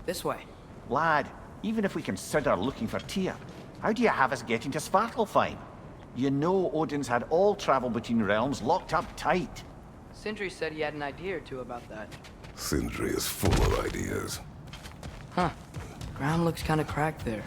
This way. Lad, even if we consider looking for Tyr, how do you have us getting to Svartalfheim? You know Odin's had all travel between realms locked up tight. Sindri said he had an idea or two about that. Sindri is full of ideas. Huh. Ground looks kind of cracked there.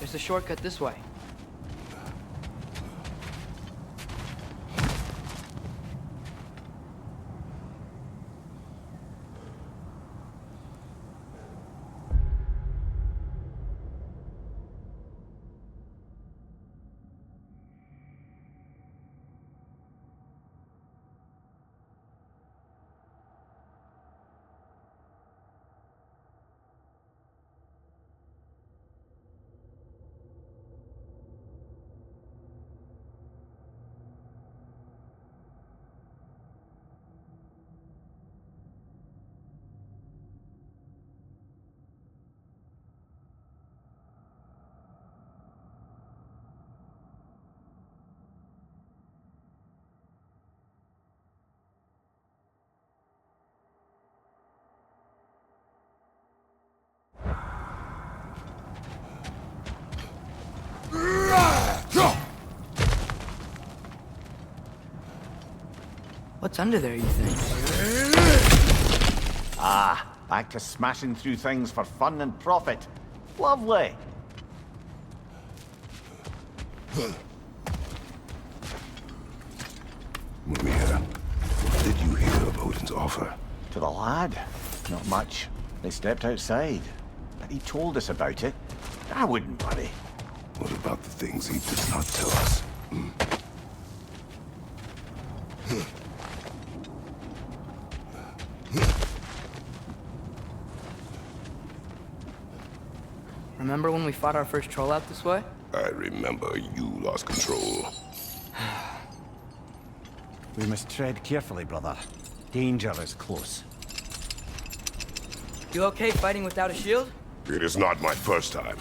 There's a shortcut this way. What's under there, you think? Ah, back to smashing through things for fun and profit. Lovely. Maria, what did you hear of Odin's offer? To the lad? Not much. They stepped outside. But he told us about it. I wouldn't worry. What about the things he did not tell us? Remember when we fought our first troll out this way? I remember you lost control. We must tread carefully, brother. Danger is close. You okay fighting without a shield? It is not my first time.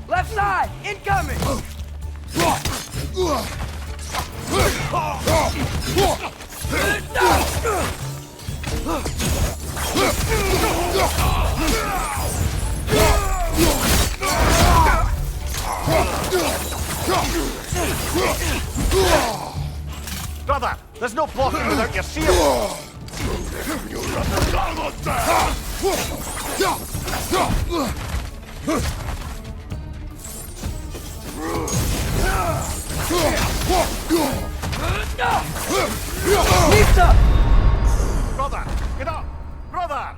Left side! Incoming! Brother, there's no blocking without your shield! Brother, get up! Brother!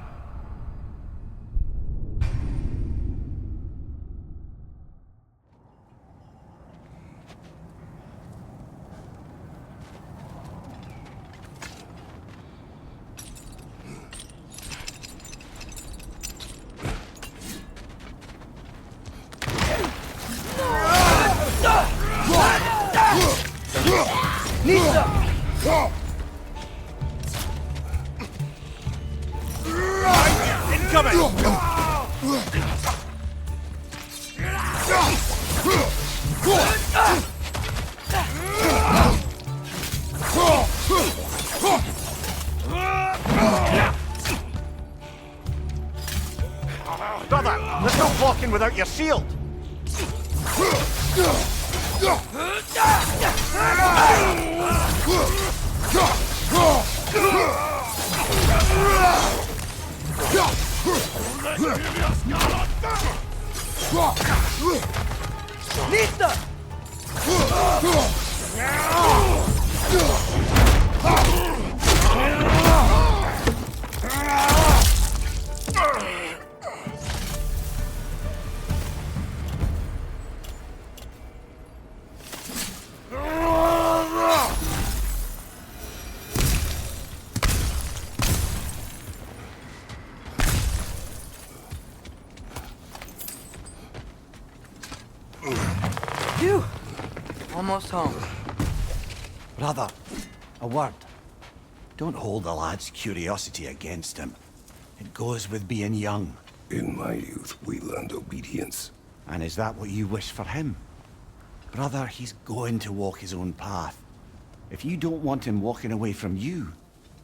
Incoming! without your shield! Nista! Phew! Almost home. Brother, a word. Don't hold the lad's curiosity against him. It goes with being young. In my youth, we learned obedience. And is that what you wish for him? Brother, he's going to walk his own path. If you don't want him walking away from you,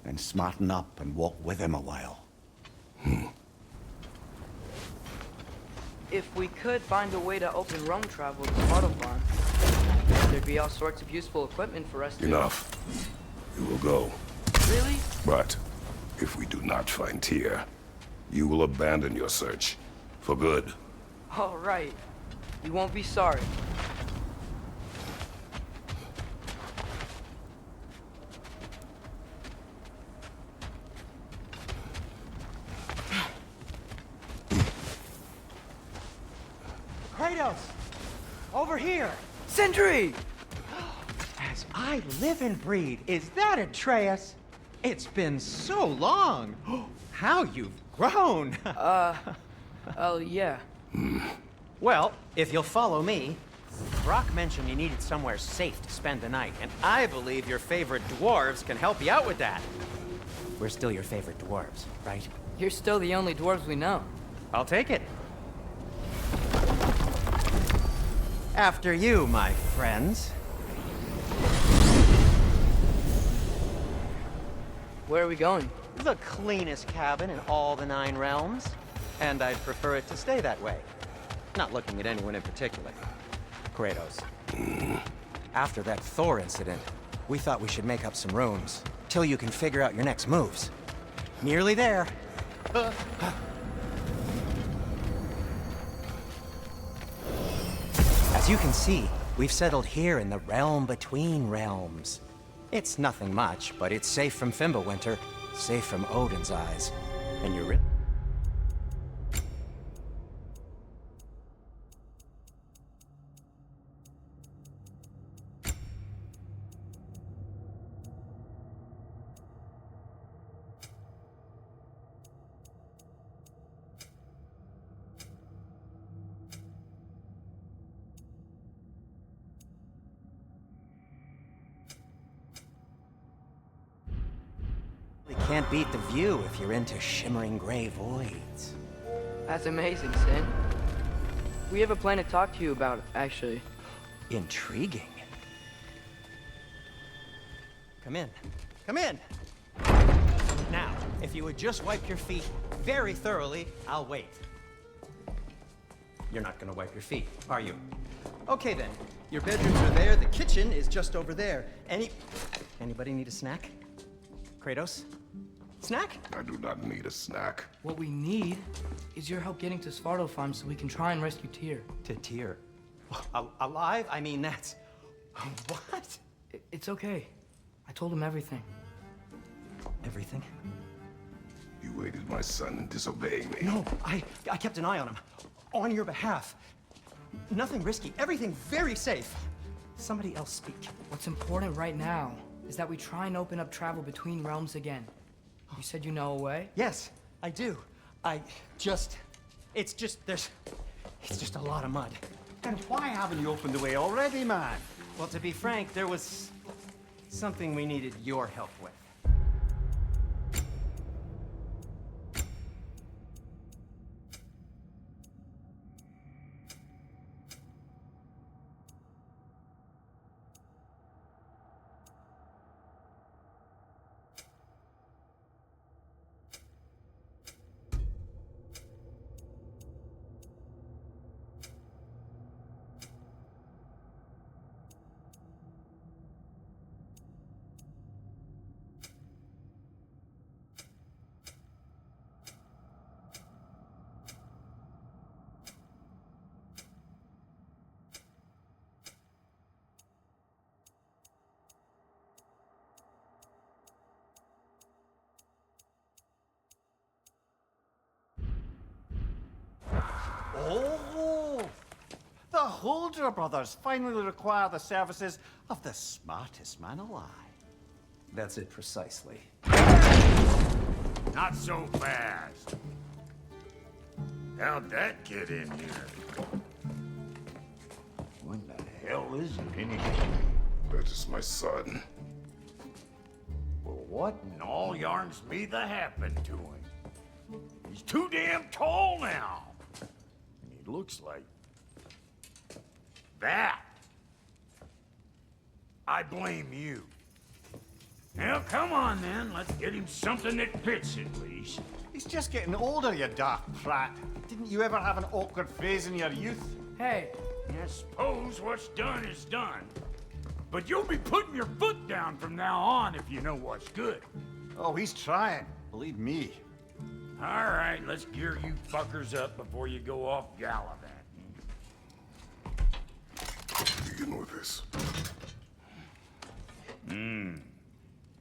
then smarten up and walk with him a while. If we could find a way to open roam travel to Svartalfheim, there'd be all sorts of useful equipment for us to... Enough. We will go. Really? But if we do not find Tyr, you will abandon your search. For good. All right. You won't be sorry. Kratos! Over here! Sentry! As I live and breathe, is that Atreus? It's been so long! How you've grown! Oh, yeah. Well, if you'll follow me, Brock mentioned you needed somewhere safe to spend the night, and I believe your favorite dwarves can help you out with that. We're still your favorite dwarves, right? You're still the only dwarves we know. I'll take it. After you, my friends. Where are we going? The cleanest cabin in all the 9 realms. And I'd prefer it to stay that way. Not looking at anyone in particular. Kratos. After that Thor incident, we thought we should make up some rooms, till you can figure out your next moves. Nearly there. As you can see, we've settled here in the realm between realms. It's nothing much, but it's safe from Fimbulwinter, safe from Odin's eyes. And you're can't beat the view if you're into shimmering gray voids. That's amazing, Sin. We have a plan to talk to you about, actually. Intriguing. Come in. Come in! Now, if you would just wipe your feet very thoroughly, I'll wait. You're not gonna wipe your feet, are you? Okay then. Your bedrooms are there, the kitchen is just over there. Anybody need a snack? Kratos? Snack? I do not need a snack. What we need is your help getting to Svartalfheim so we can try and rescue Tyr. To Tyr. Alive? I mean, that's... What? It's okay. I told him everything. Everything? You aided my son in disobeying me. No, I kept an eye on him. On your behalf. Nothing risky. Everything very safe. Somebody else speak. What's important right now is that we try and open up travel between realms again. You said you know a way? Yes, I do. It's just a lot of mud. Then why haven't you opened the way already, man? Well, to be frank, there was something we needed your help with. Holder brothers finally require the services of the smartest man alive. That's it precisely. Not so fast. How'd that get in here? When the hell is it anyway? That is my son. Well, what in all yarns me the happened to him? He's too damn tall now. And he looks like... that. I blame you. Now, come on then. Let's get him something that fits at least. He's just getting older, you dark prat. Didn't you ever have an awkward phase in your youth? Hey, I suppose what's done is done. But you'll be putting your foot down from now on if you know what's good. Oh, he's trying. Believe me. All right, let's gear you fuckers up before you go off gallivanting. Begin with this.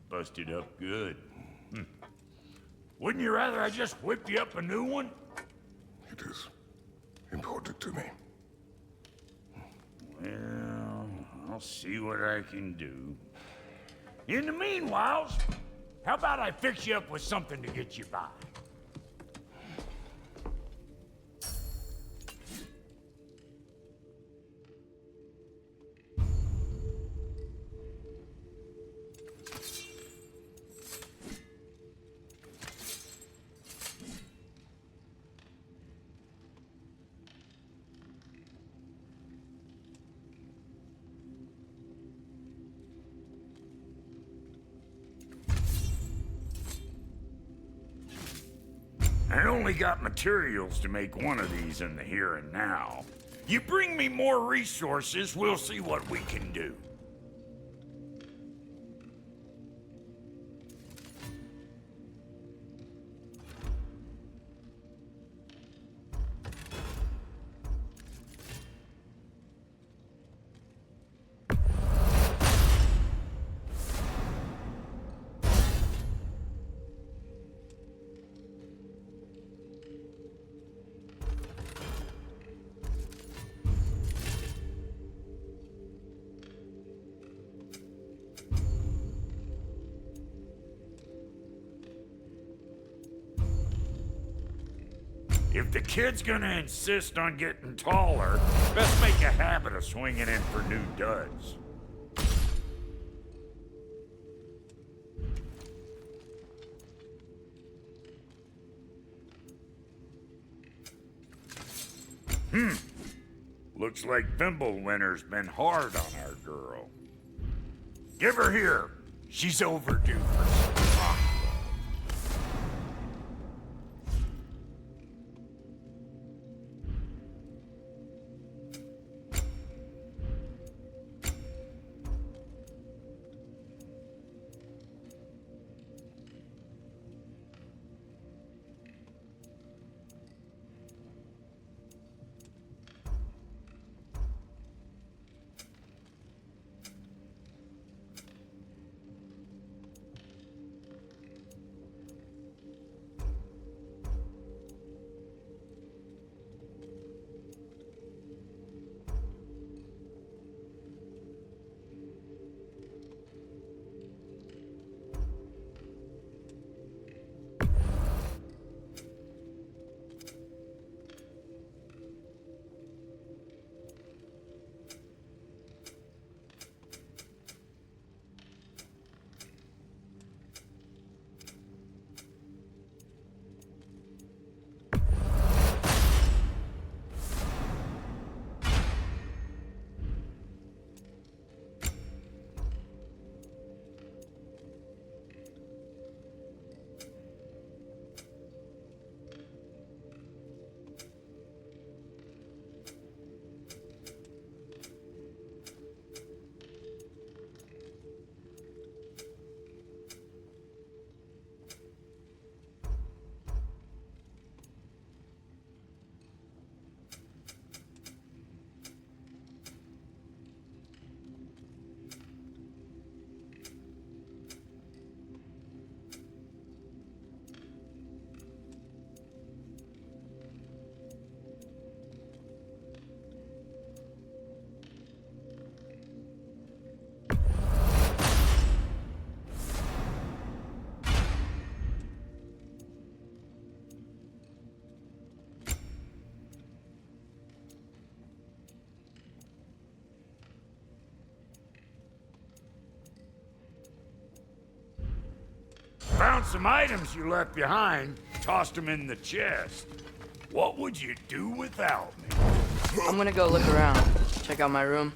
Busted up good. Wouldn't you rather I just whip you up a new one? It is important to me. Well, I'll see what I can do. In the meanwhile, how about I fix you up with something to get you by? I only got materials to make one of these in the here and now. You bring me more resources, we'll see what we can do. If the kid's gonna insist on getting taller, best make a habit of swinging in for new duds. Looks like Fimbulwinter's been hard on our girl. Give her here. She's overdue for some talk. found some items you left behind, tossed them in the chest. What would you do without me? I'm gonna go look around, check out my room.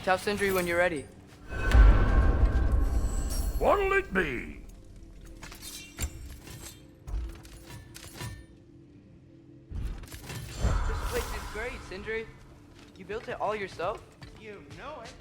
Tell Sindri when you're ready. What'll it be? This place is great, Sindri. You built it all yourself? You know it.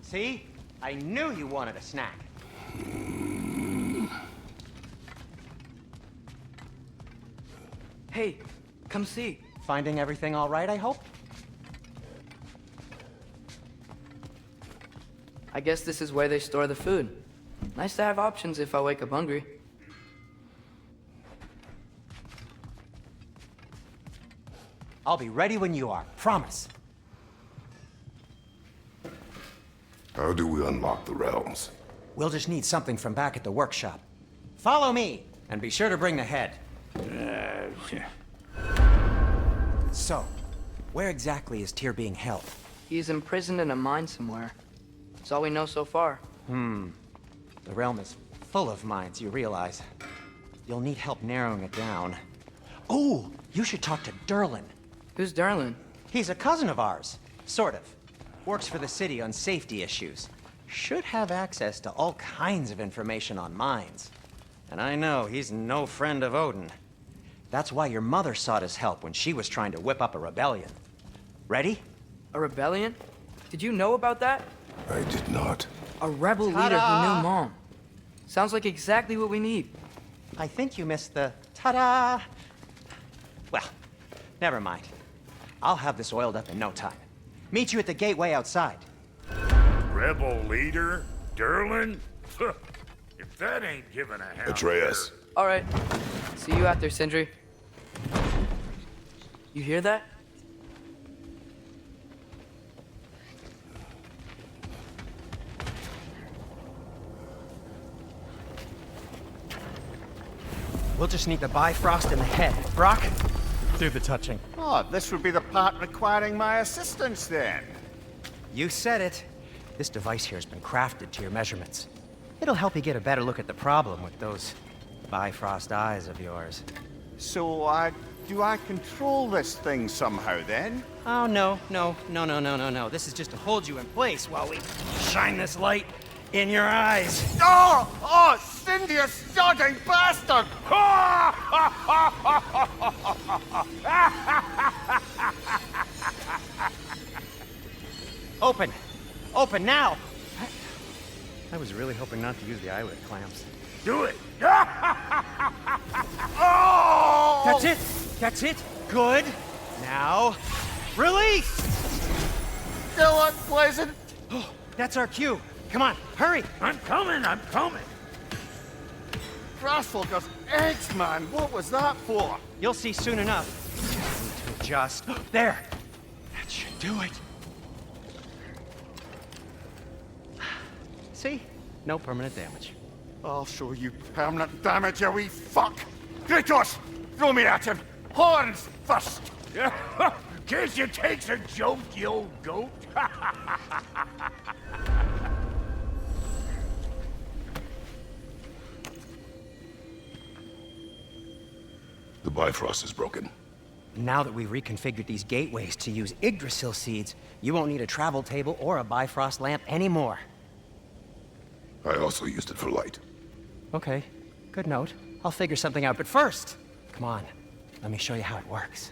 See? I knew you wanted a snack. Hey, come see. Finding everything all right, I hope? I guess this is where they store the food. Nice to have options if I wake up hungry. I'll be ready when you are. Promise. How do we unlock the realms? We'll just need something from back at the workshop. Follow me, and be sure to bring the head. So, where exactly is Tyr being held? He's imprisoned in a mine somewhere. That's all we know so far. The realm is full of mines, you realize. You'll need help narrowing it down. Oh, you should talk to Derlin. Who's Darlin? He's a cousin of ours, sort of. Works for the city on safety issues. Should have access to all kinds of information on mines. And I know he's no friend of Odin. That's why your mother sought his help when she was trying to whip up a rebellion. Ready? A rebellion? Did you know about that? I did not. A rebel leader who Ta-da! knew Mom. Sounds like exactly what we need. I think you missed the ta-da. Well, never mind. I'll have this oiled up in no time. Meet you at the gateway outside. Rebel leader? Derlin? If that ain't giving a hell. Atreus. All right. See you out there, Sindri. You hear that? We'll just need the Bifrost in the head. Brock, do the touching. Oh, this would be the part requiring my assistance then. You said it. This device here has been crafted to your measurements. It'll help you get a better look at the problem with those Bifrost eyes of yours. So, do I control this thing somehow then? Oh, no. This is just to hold you in place while we shine this light in your eyes. Oh, Cindy, you sodding bastard! Open! Open now! I was really hoping not to use the eyelid clamps. Do it! Oh! That's it! That's it! Good! Now, release! Still unpleasant. That's our cue. Come on, hurry! I'm coming, I'm coming. Grassfalker's eggs, man. What was that for? You'll see soon enough. Need to adjust. There! That should do it. See? No permanent damage. I'll show you permanent damage, you wee fuck. Kratos, throw me at him. Horns first. Guess you takes a joke, you old goat. The Bifrost is broken. Now that we've reconfigured these gateways to use Yggdrasil seeds, you won't need a travel table or a Bifrost lamp anymore. I also used it for light. Okay, good note. I'll figure something out, but first, come on, let me show you how it works.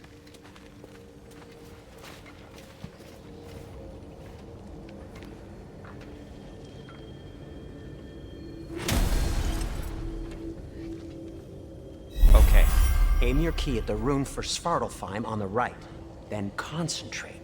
Okay, aim your key at the rune for Svartalfheim on the right, then concentrate.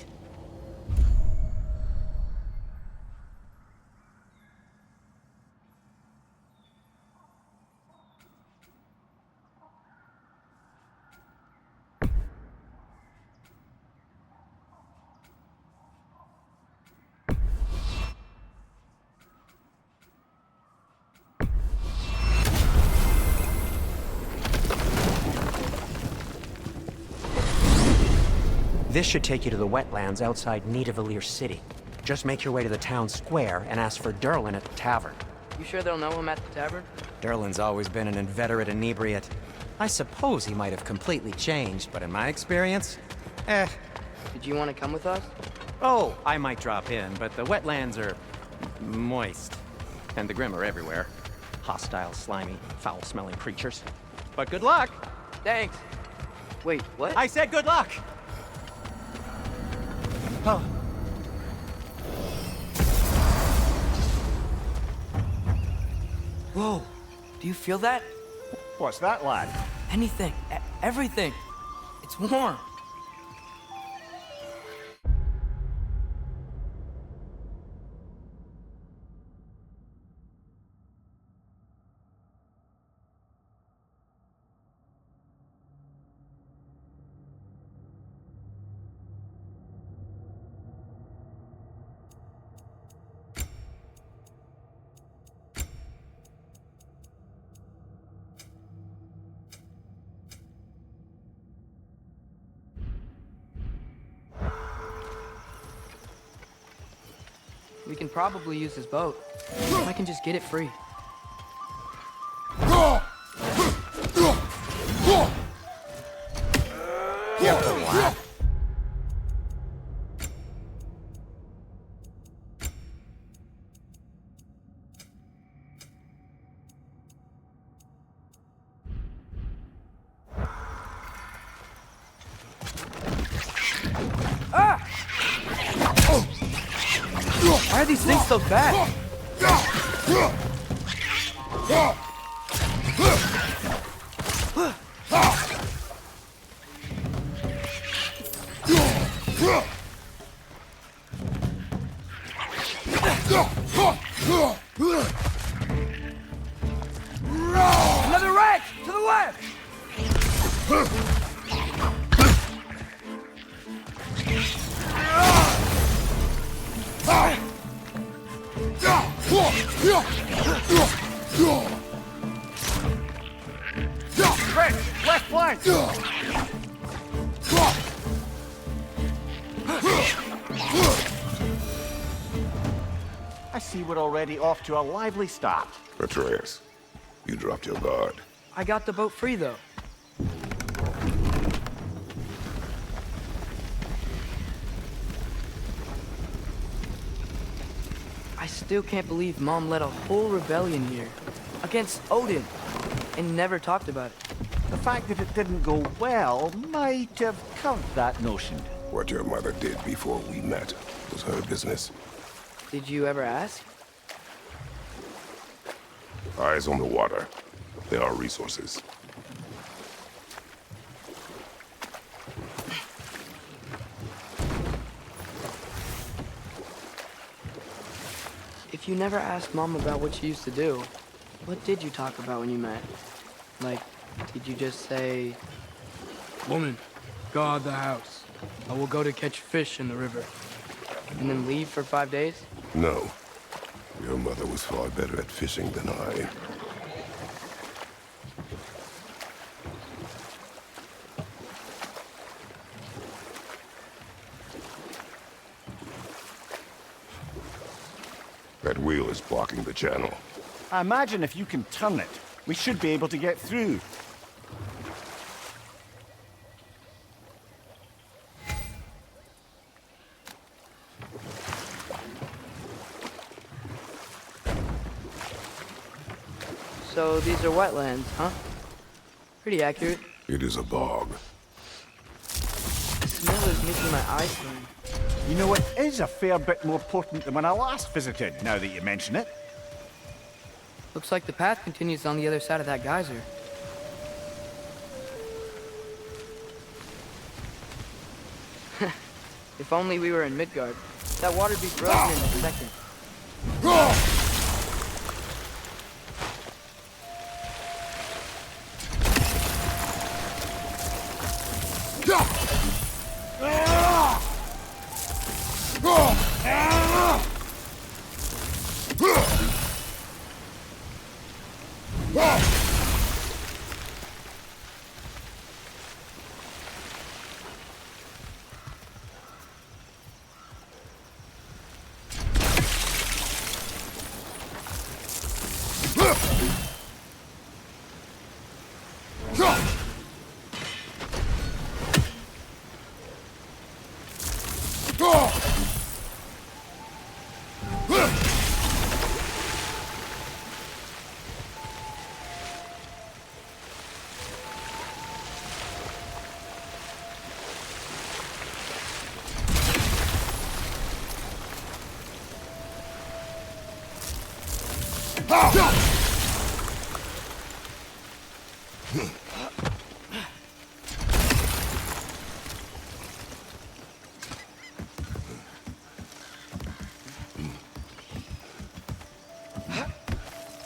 This should take you to the wetlands outside Nidavellir City. Just make your way to the town square and ask for Durlin at the tavern. You sure they'll know him at the tavern? Durlin's always been an inveterate inebriate. I suppose he might have completely changed, but in my experience, Did you want to come with us? Oh, I might drop in, but the wetlands are moist. And the Grim are everywhere. Hostile, slimy, foul-smelling creatures. But good luck! Thanks. Wait, what? I said good luck! Oh. Whoa, do you feel that? What's that, lad? Anything, everything. It's warm. We can probably use his boat. If I can just get it free. Careful, lad. Why are these things so fast? Another wreck! To the left! Fred, left flank! I see we're already off to a lively start. Atreus, you dropped your guard. I got the boat free, though. I still can't believe Mom led a whole rebellion here. Against Odin. And never talked about it. The fact that it didn't go well might have covered that notion. What your mother did before we met was her business. Did you ever ask? Eyes on the water. There are resources. You never asked Mom about what she used to do. What did you talk about when you met? Like, did you just say... Woman, guard the house. I will go to catch fish in the river. and then leave for 5 days? No. Your mother was far better at fishing than I. That wheel is blocking the channel. I imagine if you can turn it, we should be able to get through. So these are wetlands, huh? Pretty accurate. It is a bog. The smell is making my eyes burn. You know, it is a fair bit more potent than when I last visited, now that you mention it. Looks like the path continues on the other side of that geyser. If only we were in Midgard. That water'd be frozen in a second.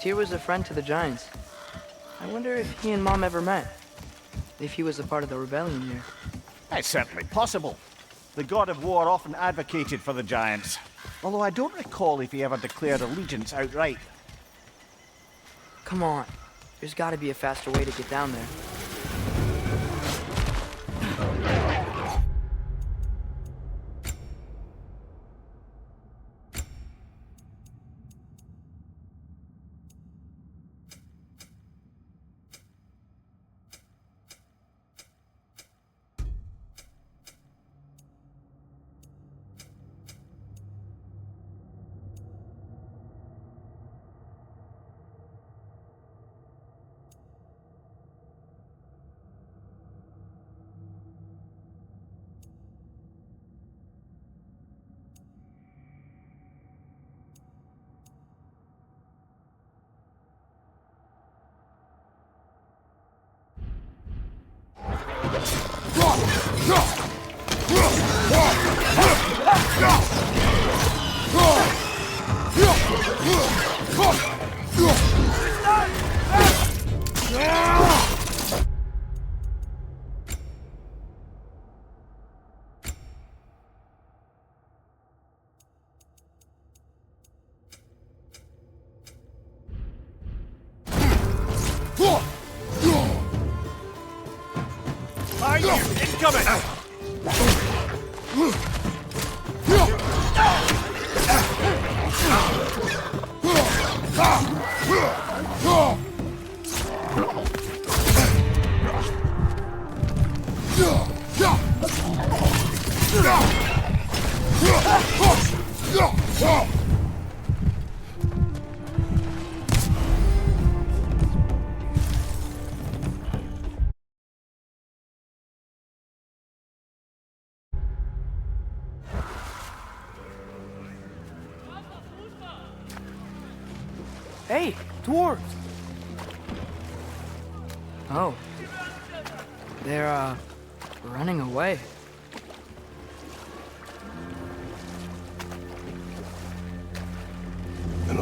Tyr was a friend to the Giants. I wonder if he and Mom ever met. If he was a part of the rebellion here. It's certainly possible. The god of war often advocated for the giants. Although I don't recall if he ever declared allegiance outright. Come on. There's gotta be a faster way to get down there. Hey, dwarves! Oh. They're, running away. An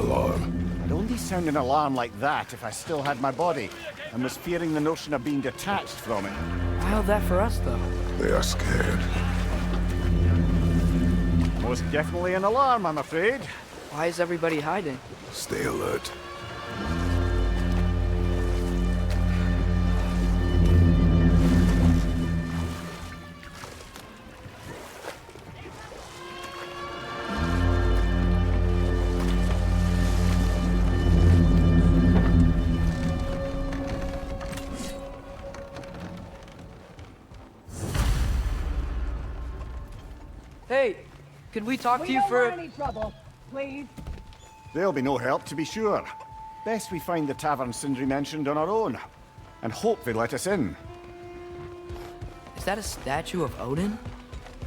handy sounding alarm like that if I still had my body, and was fearing the notion of being detached from it. How'd that for us, though? They are scared. Most definitely an alarm, I'm afraid. Why is everybody hiding? Stay alert. Hey, could we talk to We you don't for... want any trouble, please. There'll be no help, to be sure. Best we find the tavern Sindri mentioned on our own, and hope they let us in. Is that a statue of Odin?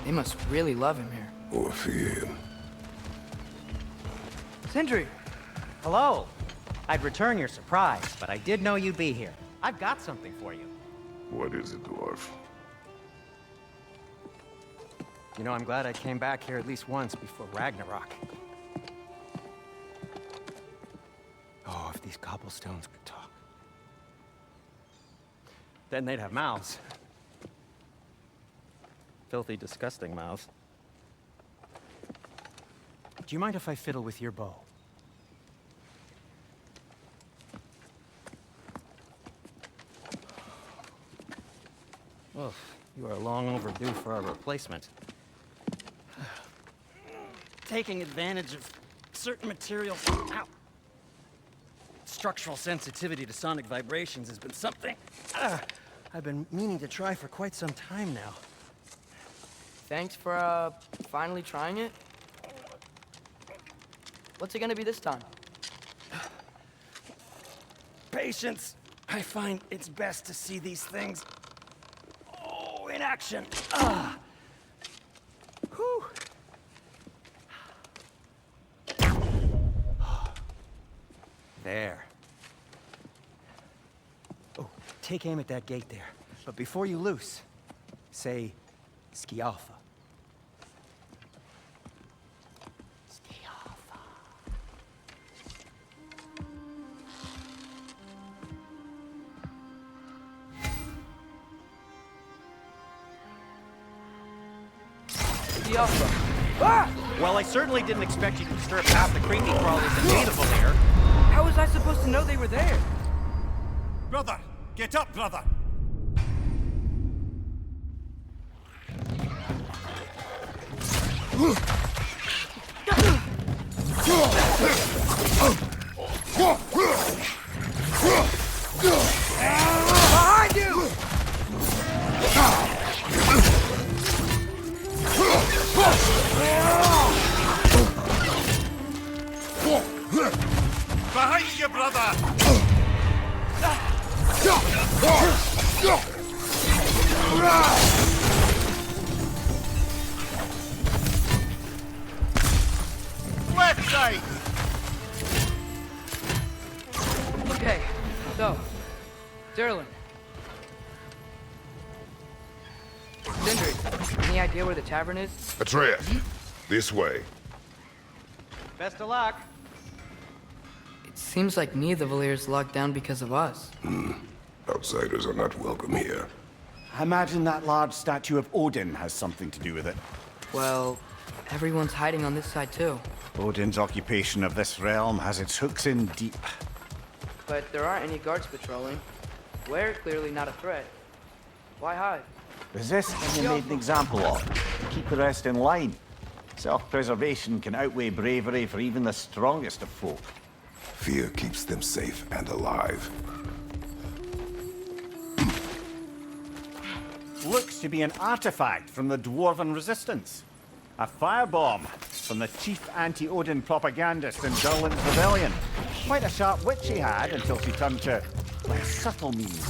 They must really love him here. Or fear him. Sindri! Hello. I'd return your surprise, but I did know you'd be here. I've got something for you. What is it, dwarf? You know, I'm glad I came back here at least once before Ragnarok. Oh, if these cobblestones could talk. Then they'd have mouths. Filthy, disgusting mouths. Do you mind if I fiddle with your bow? Oh, you are long overdue for a replacement. Taking advantage of certain materials. Ow. Structural sensitivity to sonic vibrations has been something I've been meaning to try for quite some time now. Thanks for, finally trying it. What's it gonna be this time? Patience. I find it's best to see these things, in action. Whew. There. Oh, take aim at that gate there. But before you loose, say, Skialfa. Skialfa. Dialpha. Ah! Well, I certainly didn't expect you to disturb half the creepy crawlers and native there. How was I supposed to know they were there? Brother! Get up, brother! Behind you! Behind you, brother! Left side! Okay, so, Derlin. Sindri, any idea where the tavern is? Atreus, this way. Best of luck. It seems like neither Valyr's locked down because of us. Outsiders are not welcome here. I imagine that large statue of Odin has something to do with it. Well, everyone's hiding on this side too. Odin's occupation of this realm has its hooks in deep. But there aren't any guards patrolling. We're clearly not a threat. Why hide? Resist and you're made an example of. Keep the rest in line. Self-preservation can outweigh bravery for even the strongest of folk. Fear keeps them safe and alive. Looks to be an artifact from the Dwarven Resistance. A firebomb from the chief anti-Odin propagandist in Durlin's rebellion. Quite a sharp wit she had until she turned to subtle means.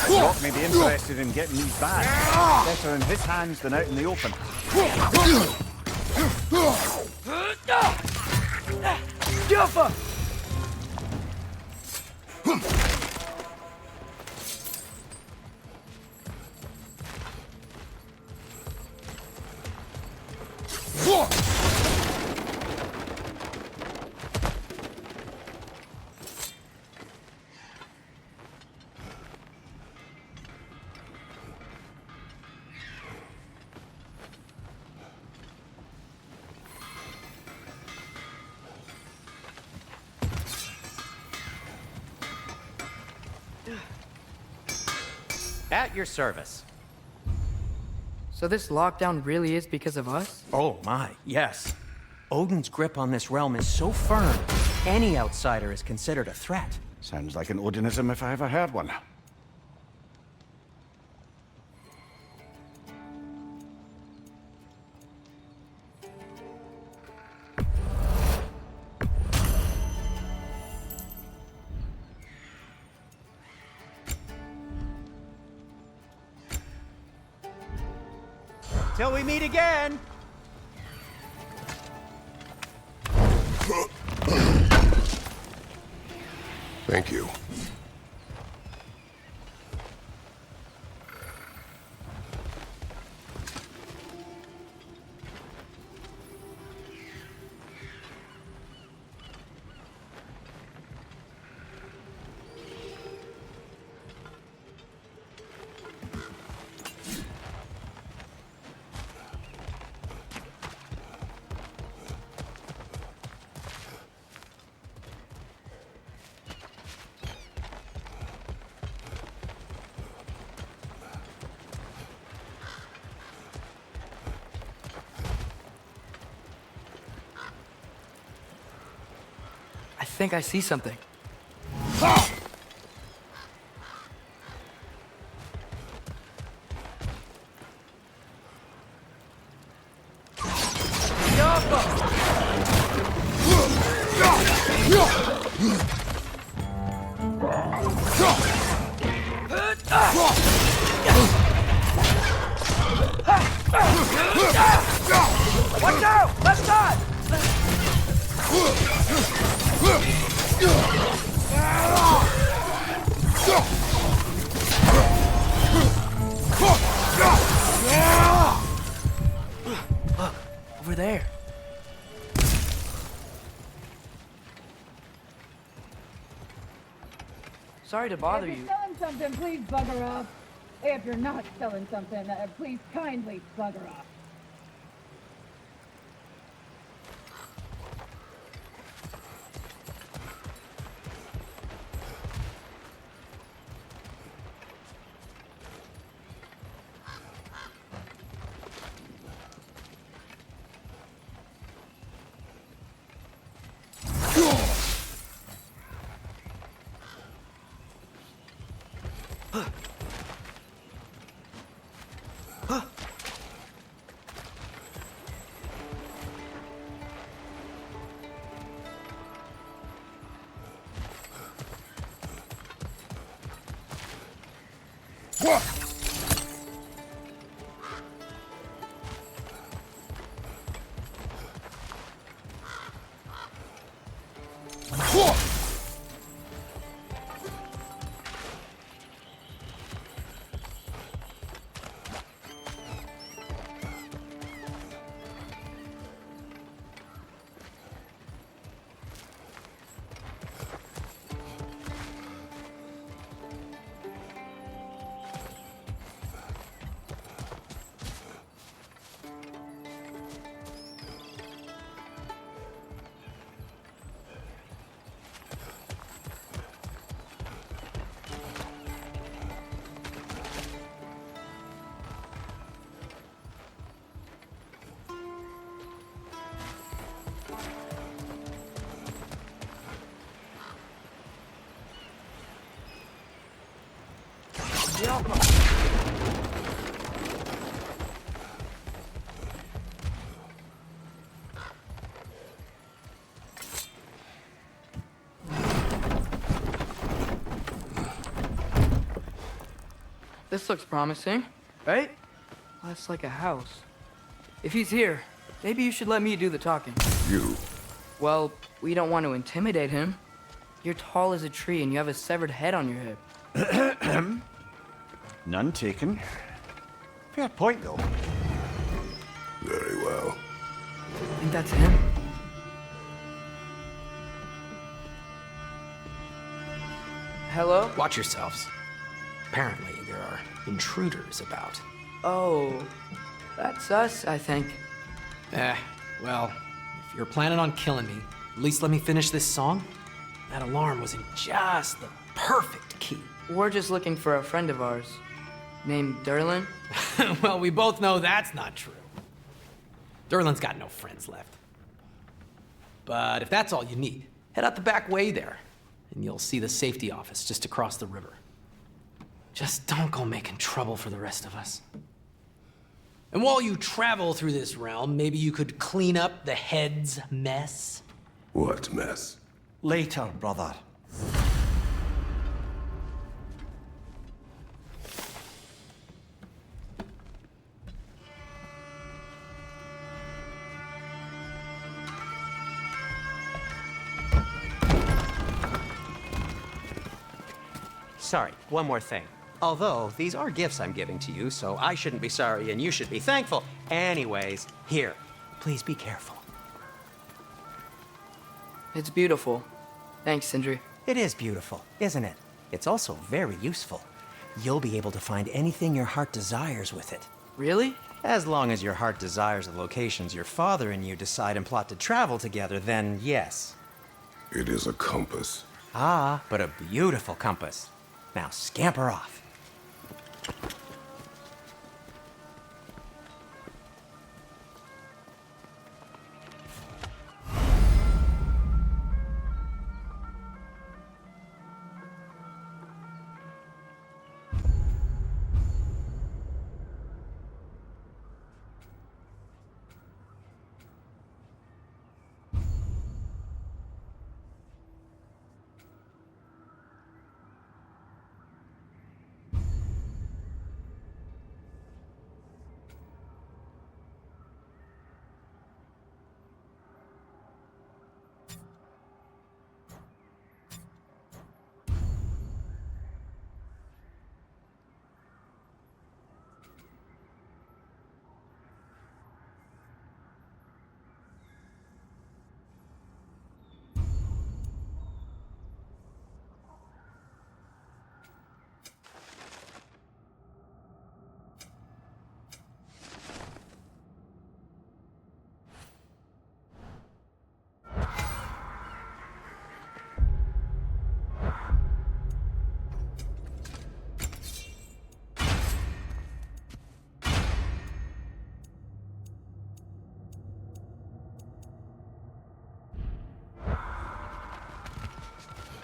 Rock may be interested in getting these back. Better in his hands than out in the open. Juffa! At your service. So this lockdown really is because of us? Oh my, yes. Odin's grip on this realm is so firm, any outsider is considered a threat. Sounds like an Odinism if I ever heard one. Till we meet again! Thank you. I think I see something. Watch out! Left side! Over there. Sorry to bother If you. you're selling something, please bugger off. If you're not selling something, please kindly bugger off. This looks promising, right? Well, that's like a house. If he's here, maybe you should let me do the talking. You? Well, we don't want to intimidate him. You're tall as a tree and you have a severed head on your head. None taken. Fair point, though. Very well. Think that's him? Hello? Watch yourselves. Apparently, there are intruders about. Oh, that's us, I think. Well, if you're planning on killing me, at least let me finish this song. That alarm was in just the perfect key. We're just looking for a friend of ours named Derlin. Well, we both know that's not true. Derlin's got no friends left. But if that's all you need, head out the back way there, and you'll see the safety office just across the river. Just don't go making trouble for the rest of us. And while you travel through this realm, maybe you could clean up the head's mess? What mess? Later, brother. Sorry, one more thing. Although, these are gifts I'm giving to you, so I shouldn't be sorry and you should be thankful. Anyways, here, please be careful. It's beautiful. Thanks, Sindri. It is beautiful, isn't it? It's also very useful. You'll be able to find anything your heart desires with it. Really? As long as your heart desires the locations your father and you decide and plot to travel together, then yes. It is a compass. Ah, but a beautiful compass. Now scamper off.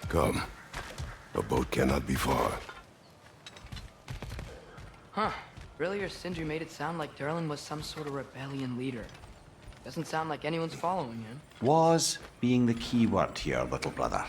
Come. The boat cannot be far. Huh. Earlier, Sindri made it sound like Derlin was some sort of rebellion leader. Doesn't sound like anyone's following him. Was being the key word here, little brother.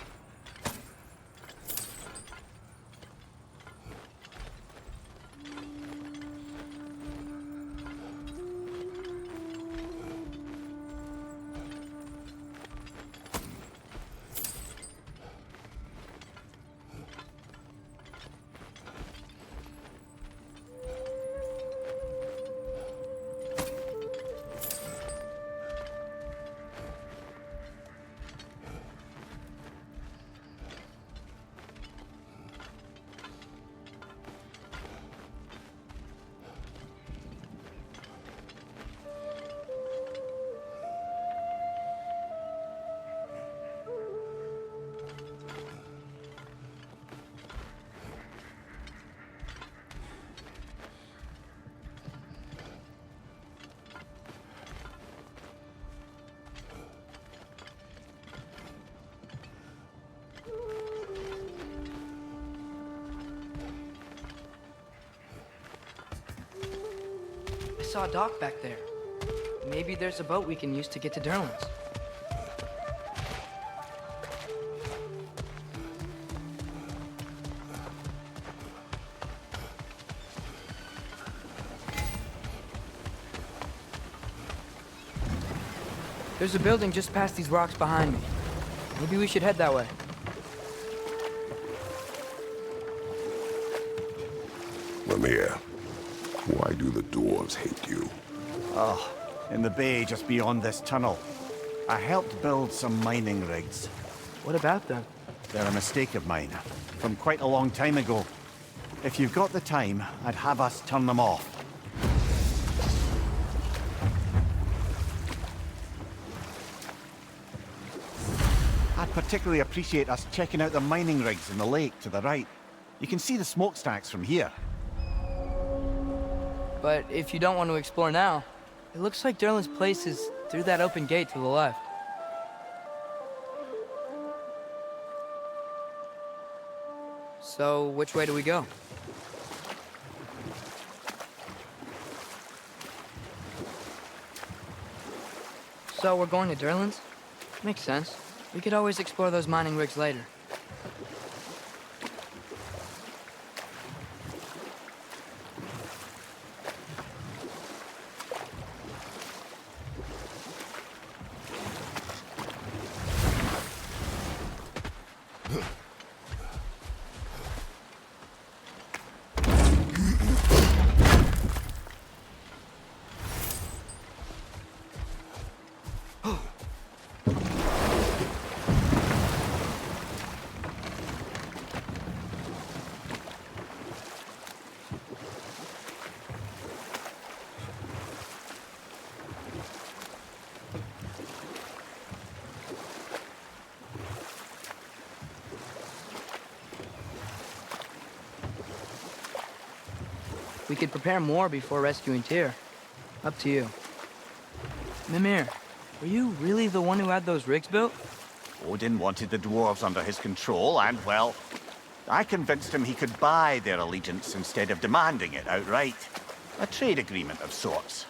I saw a dock back there. Maybe there's a boat we can use to get to Derlin's. There's a building just past these rocks behind me. Maybe we should head that way. Mimir, why do the dwarves hate you? Oh, in the bay just beyond this tunnel. I helped build some mining rigs. What about them? They're a mistake of mine, from quite a long time ago. If you've got the time, I'd have us turn them off. I'd particularly appreciate us checking out the mining rigs in the lake to the right. You can see the smokestacks from here. But if you don't want to explore now, it looks like Derlin's place is through that open gate to the left. So, which way do we go? So, we're going to Derlin's? Makes sense. We could always explore those mining rigs later. We could prepare more before rescuing Tyr. Up to you. Mimir, were you really the one who had those rigs built? Odin wanted the dwarves under his control, and, well, I convinced him he could buy their allegiance instead of demanding it outright. A trade agreement of sorts.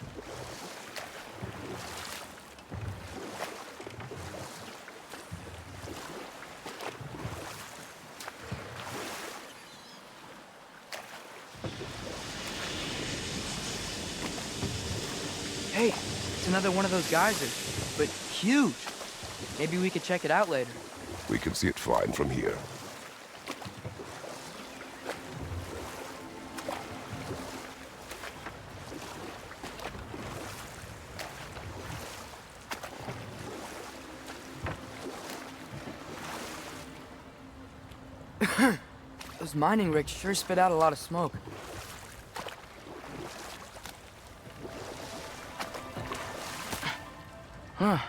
Hey, it's another one of those geysers, but huge. Maybe we could check it out later. We can see it fine from here. Those mining rigs sure spit out a lot of smoke. Huh.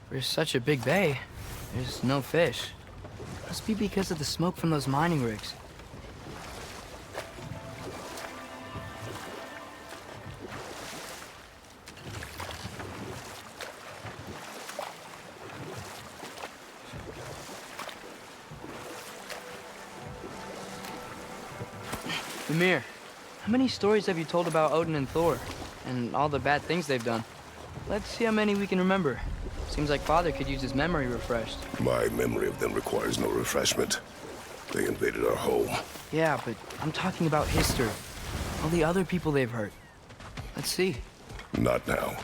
For such a big bay, there's no fish. Must be because of the smoke from those mining rigs. Mimir, how many stories have you told about Odin and Thor, and all the bad things they've done? Let's see how many we can remember. Seems like Father could use his memory refreshed. My memory of them requires no refreshment. They invaded our home. Yeah, but I'm talking about history. All the other people they've hurt. Let's see. Not now.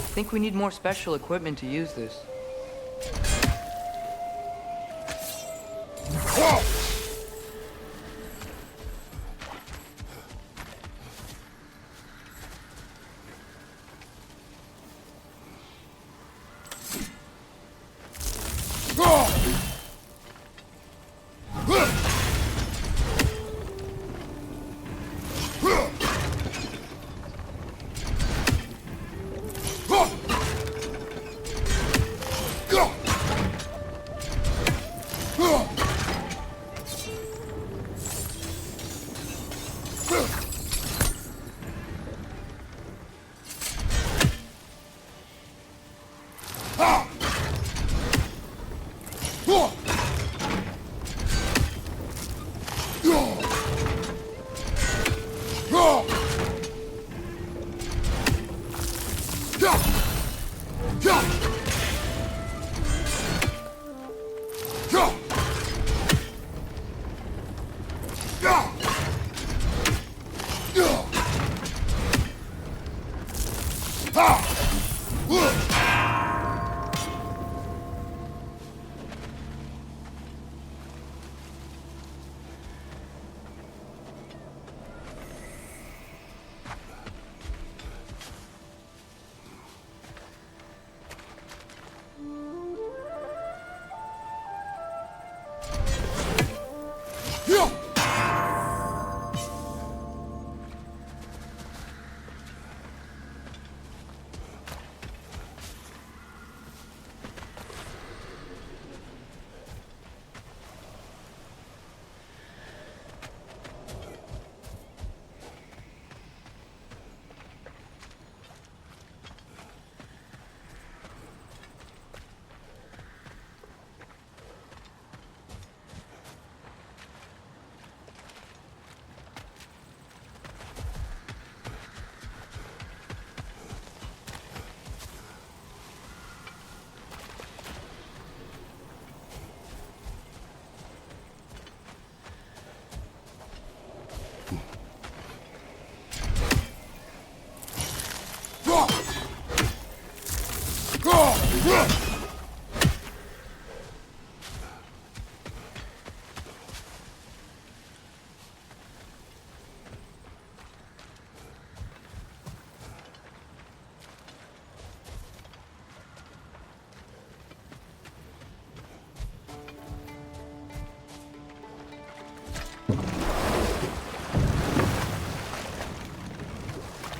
I think we need more special equipment to use this.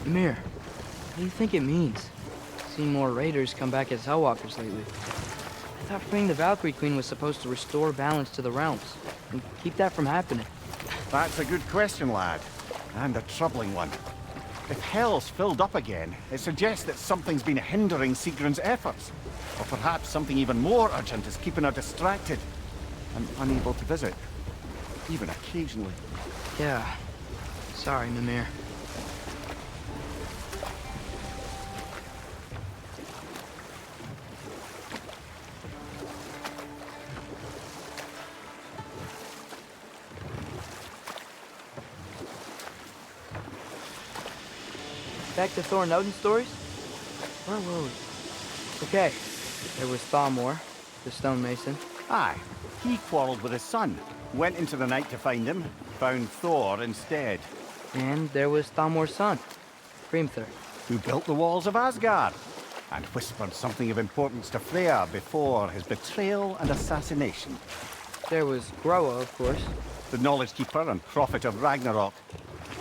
Ymir, what do you think it means? Seen more raiders come back as Hellwalkers lately. I thought freeing the Valkyrie Queen was supposed to restore balance to the realms and keep that from happening. That's a good question, lad. And a troubling one. If Hell's filled up again, it suggests that something's been hindering Sigrun's efforts. Or perhaps something even more urgent is keeping her distracted and unable to visit. Even occasionally. Yeah. Sorry, Mimir. Back to Thor and Odin stories? Where were we? Okay, there was Thalmor, the stonemason. Aye, he quarreled with his son, went into the night to find him, found Thor instead. And there was Thalmor's son, Hrimthur. Who built the walls of Asgard, and whispered something of importance to Freya before his betrayal and assassination. There was Groa, of course. The knowledge keeper and prophet of Ragnarok.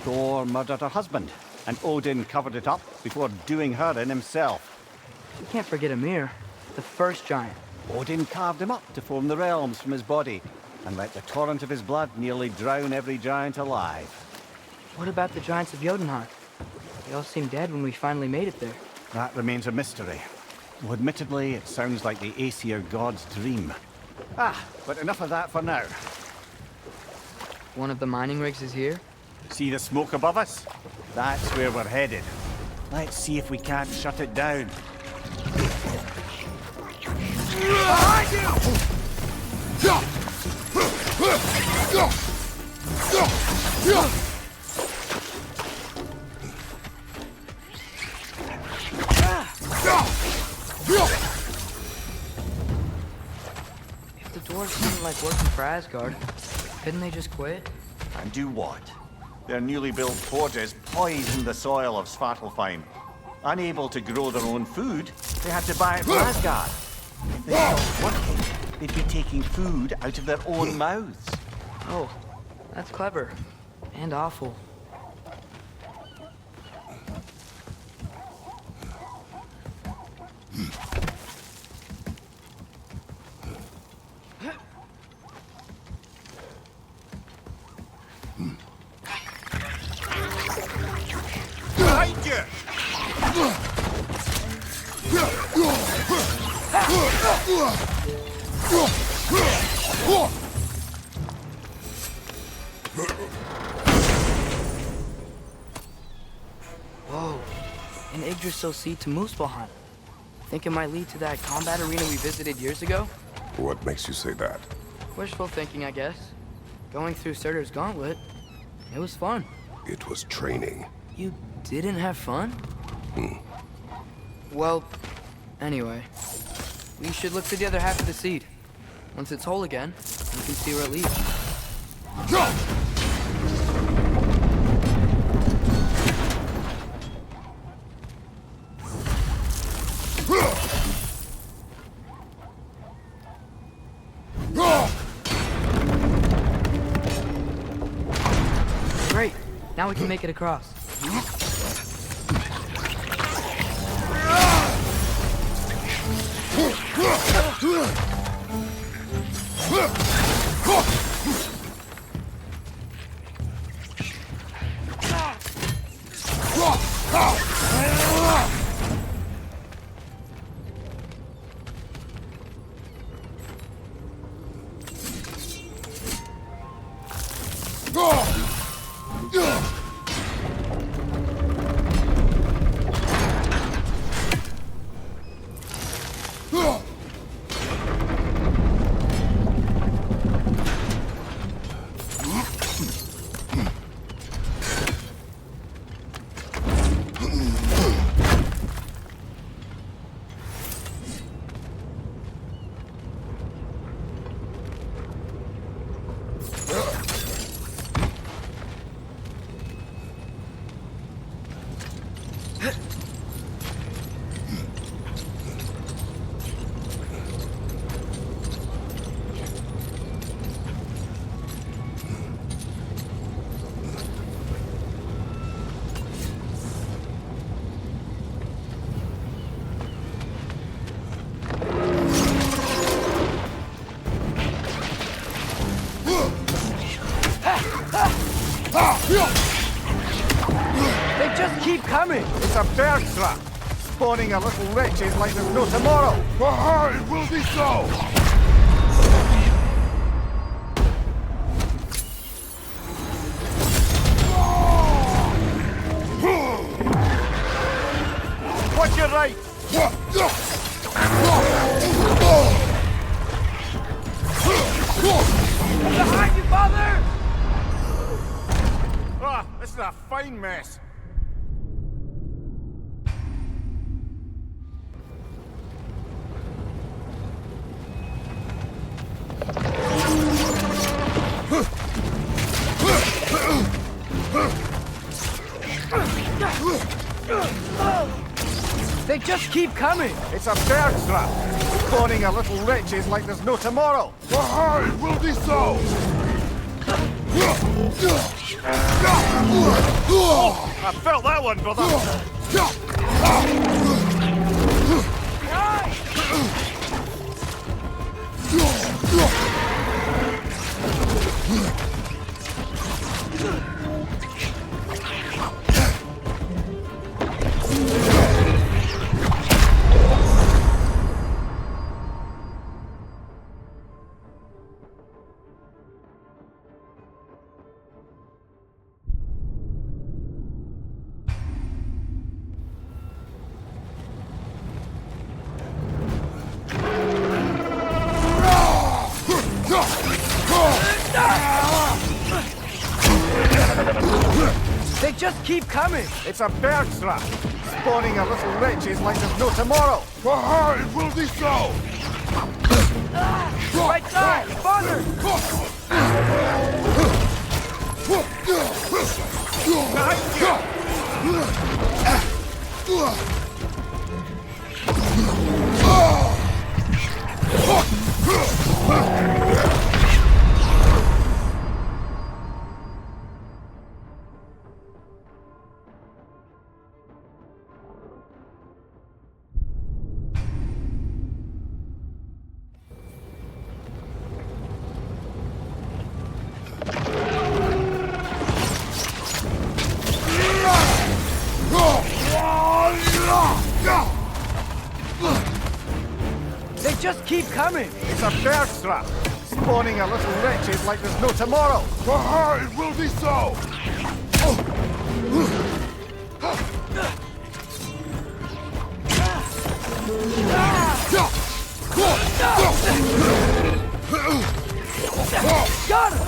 Thor murdered her husband, and Odin covered it up before doing her in himself. You can't forget Ymir, the first giant. Odin carved him up to form the realms from his body, and let the torrent of his blood nearly drown every giant alive. What about the giants of Jotunheim? They all seemed dead when we finally made it there. That remains a mystery. Though admittedly, it sounds like the Aesir god's dream. But enough of that for now. One of the mining rigs is here? See the smoke above us? That's where we're headed. Let's see if we can't shut it down. Behind If the dwarves didn't like working for Asgard, couldn't they just quit? And do what? Their newly built forges poisoned the soil of Svartalfheim. Unable to grow their own food, they had to buy it from Asgard. If they stopped working, they'd be taking food out of their own mouths. Oh, that's clever. And awful. Behind you! Whoa, an Yggdrasil seed to Muspelheim. Think it might lead to that combat arena we visited years ago? What makes you say that? Wishful thinking, I guess. Going through Surtur's gauntlet, it was fun. It was training. You didn't have fun? Well, anyway, we should look for the other half of the seed. Once it's whole again, we can see where it leads. Great, now we can make it across. They just keep coming! It's a bear trap! Spawning a little wretches like there's no tomorrow! Aha, it will be so! Watch your right! Behind you, father! Ah, this is a fine mess. They just keep coming! It's a bear trap! Spawning a little wretches like there's no tomorrow! Aha, it will be so! I felt that one, brother! They just keep coming! It's a bear trap! Spawning a little wretches like there's no tomorrow! Aha, it will be so! Right side! Father! They just keep coming! It's a bear trap! Spawning a little wretches like there's no tomorrow! Aha, it will be so! Got him!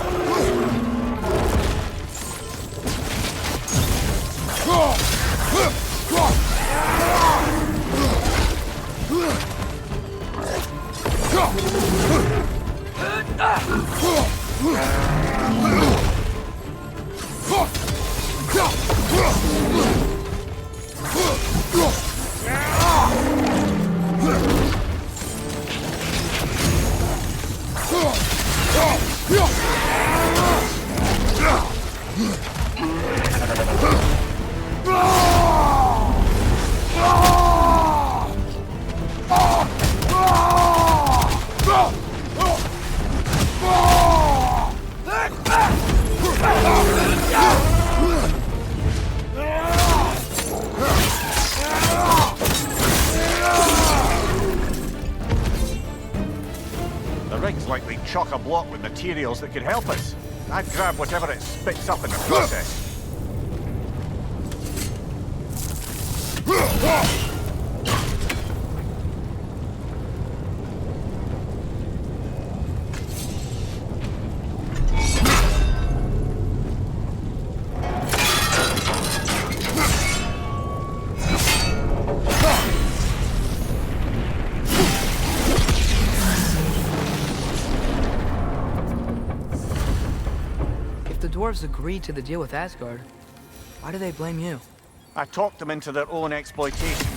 The rig's likely chock-a-block with materials that could help us. I'd grab whatever it spits up in the process. If the dwarves agreed to the deal with Asgard, why do they blame you? I talked them into their own exploitation.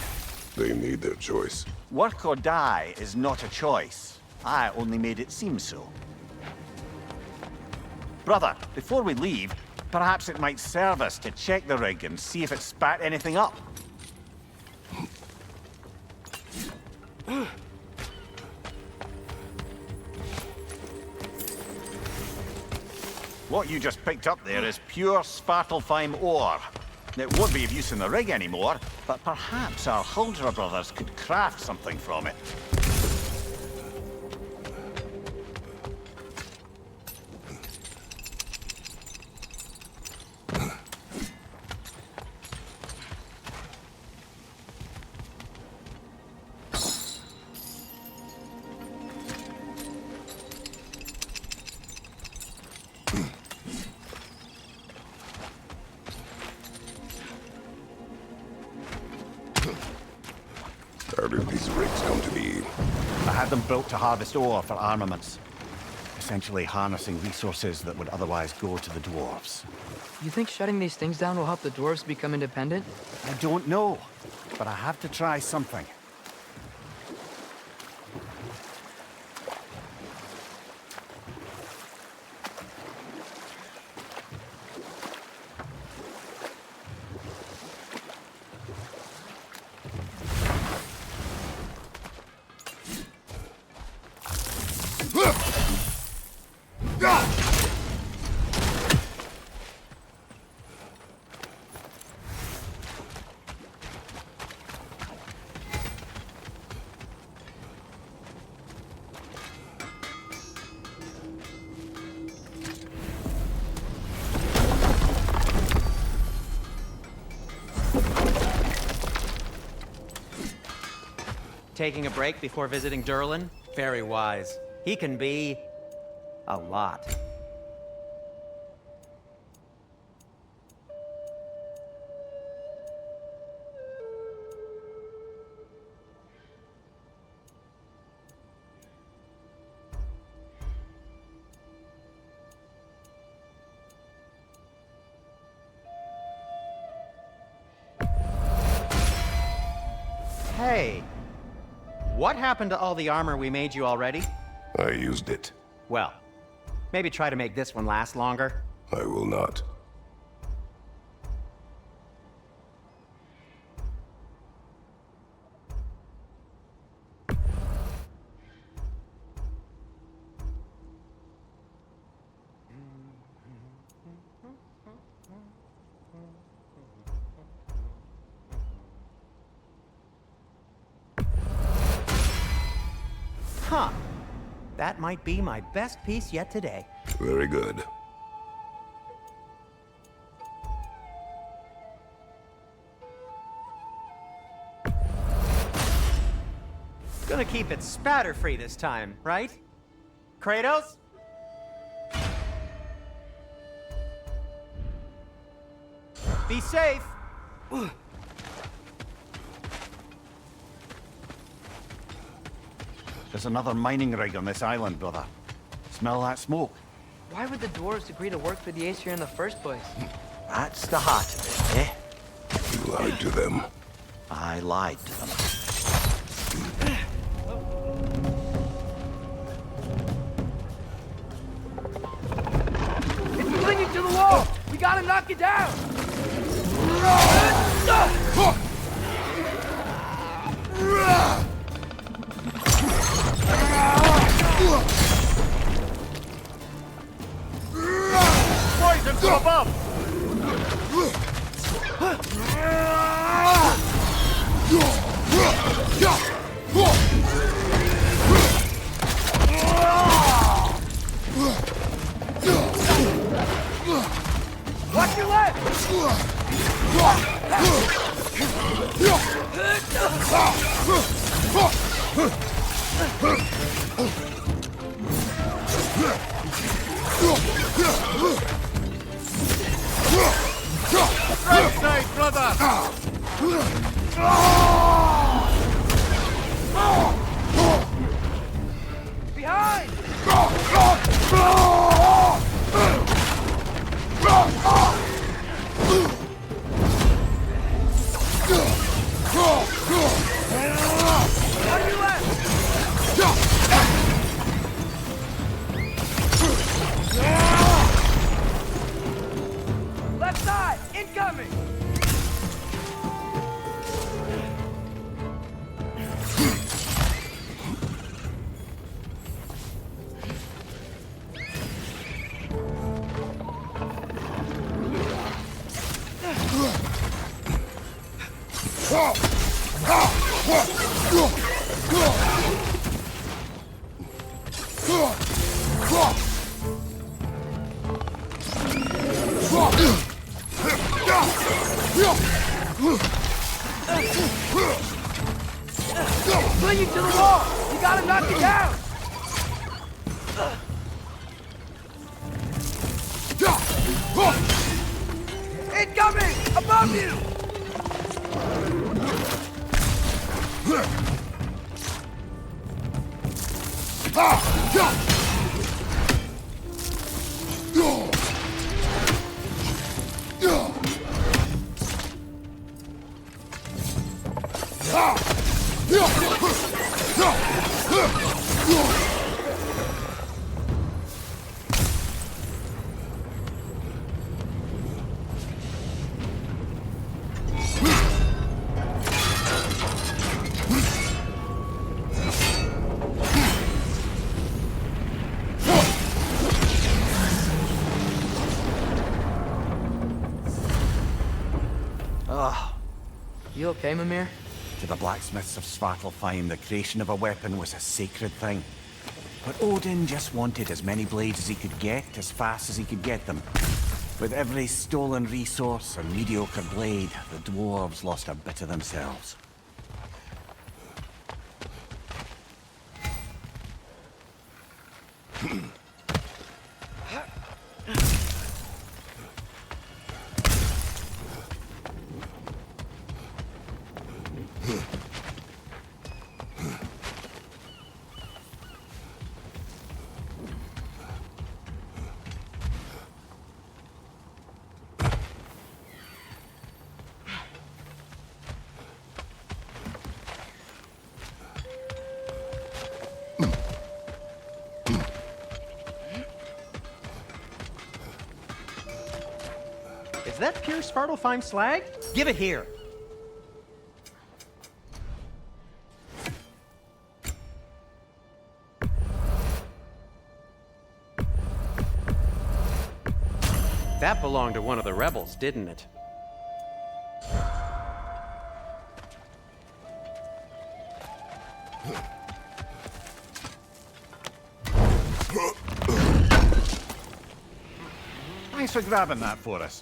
They made their choice. Work or die is not a choice. I only made it seem so. Brother, before we leave, perhaps it might serve us to check the rig and see if it spat anything up. What you just picked up there is pure Svartalfheim ore. It won't be of use in the rig anymore, but perhaps our Huldra brothers could craft something from it. How did these rigs come to be? I had them built to harvest ore for armaments. Essentially harnessing resources that would otherwise go to the dwarves. You think shutting these things down will help the dwarves become independent? I don't know, but I have to try something. Taking a break before visiting Durlin? Very wise. He can be... a lot. Hey, what happened to all the armor we made you already? I used it. Well, maybe try to make this one last longer. I will not. Huh. That might be my best piece yet today. Very good. Gonna keep it spatter-free this time, right? Kratos? Be safe! There's another mining rig on this island, brother. Smell that smoke? Why would the dwarves agree to work for the Aesir in the first place? That's the heart of it, eh? You lied to them. I lied to them. It's clinging to the wall! We gotta knock it down! Poison from above! Watch your left! Right side, brother! Behind! On your left! Left side! Incoming! Clinging to the wall! You gotta knock it down! Incoming! Above you! You okay, Mimir? To the blacksmiths of Svartalfheim, the creation of a weapon was a sacred thing. But Odin just wanted as many blades as he could get, as fast as he could get them. With every stolen resource and mediocre blade, the dwarves lost a bit of themselves. Is that pure Svartalfheim slag? Give it here. That belonged to one of the rebels, didn't it? Thanks for grabbing that for us.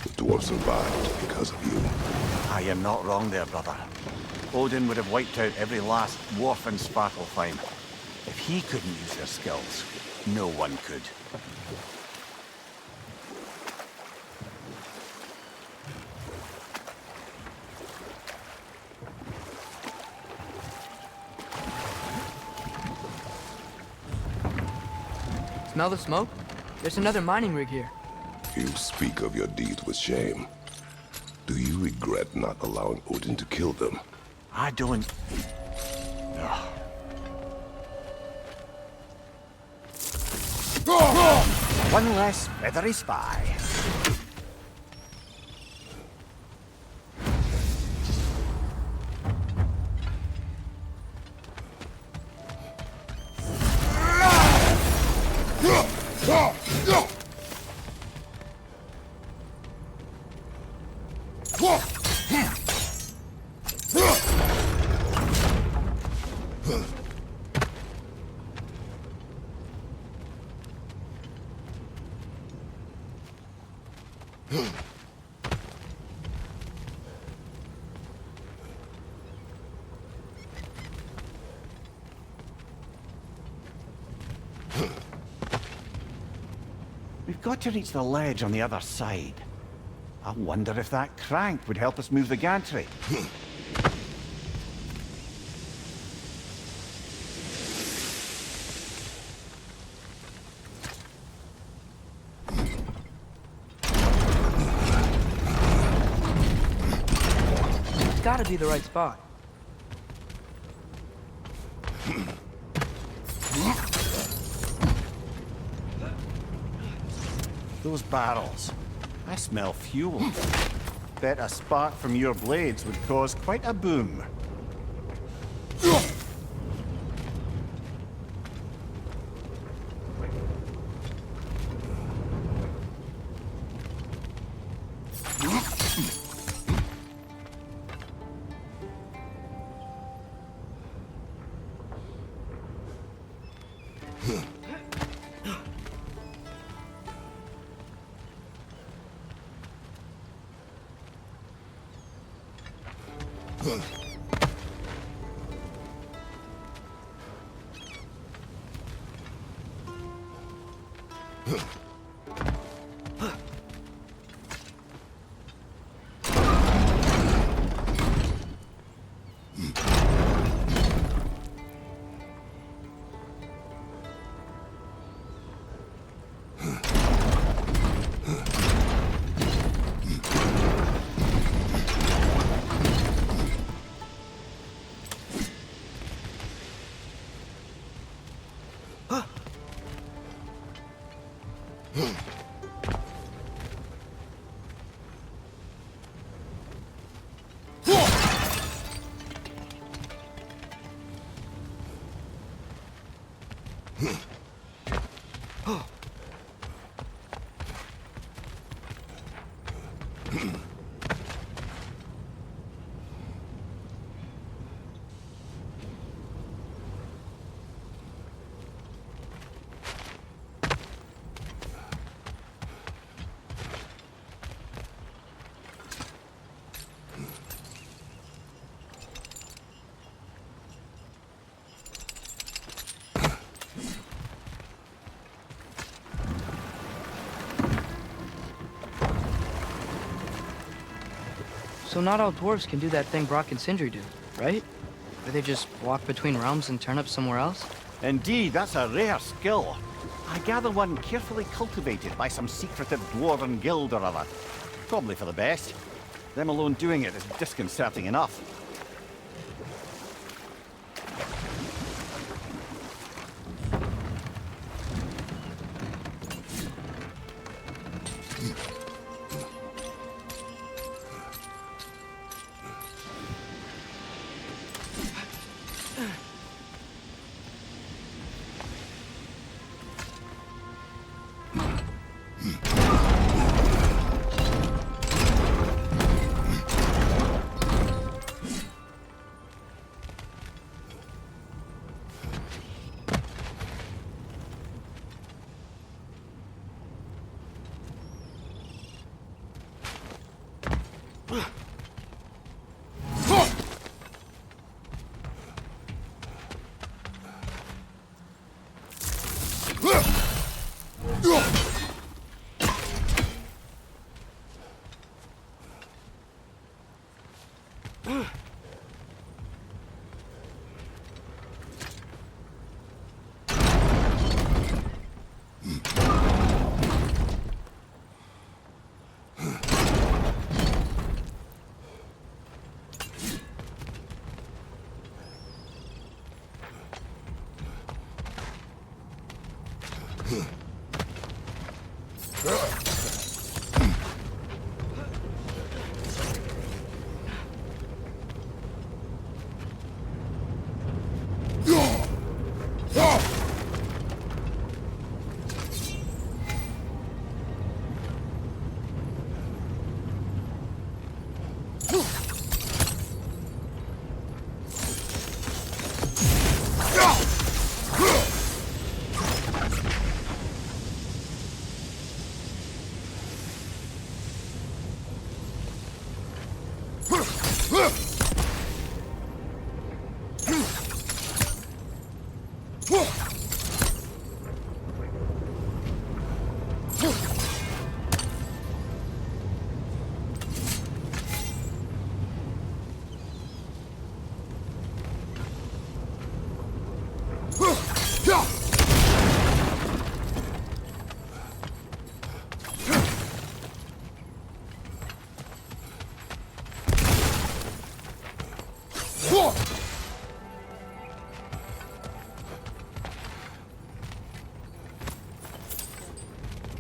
The dwarves survived because of you. I am not wrong there, brother. Odin would have wiped out every last dwarf in Svartalfheim. If he couldn't use their skills, no one could. Smell the smoke? There's another mining rig here. You speak of your deeds with shame. Do you regret not allowing Odin to kill them? I don't... One less feathery spy. We've got to reach the ledge on the other side. I wonder if that crank would help us move the gantry. It's gotta be the right spot. Those barrels. I smell fuel. Bet a spark from your blades would cause quite a boom. So not all dwarves can do that thing Brock and Sindri do, right? Where they just walk between realms and turn up somewhere else? Indeed, that's a rare skill. I gather one carefully cultivated by some secretive dwarven guild or other. Probably for the best. Them alone doing it is disconcerting enough.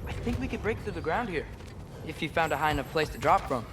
I think we could break through the ground here, if you found a high enough place to drop from.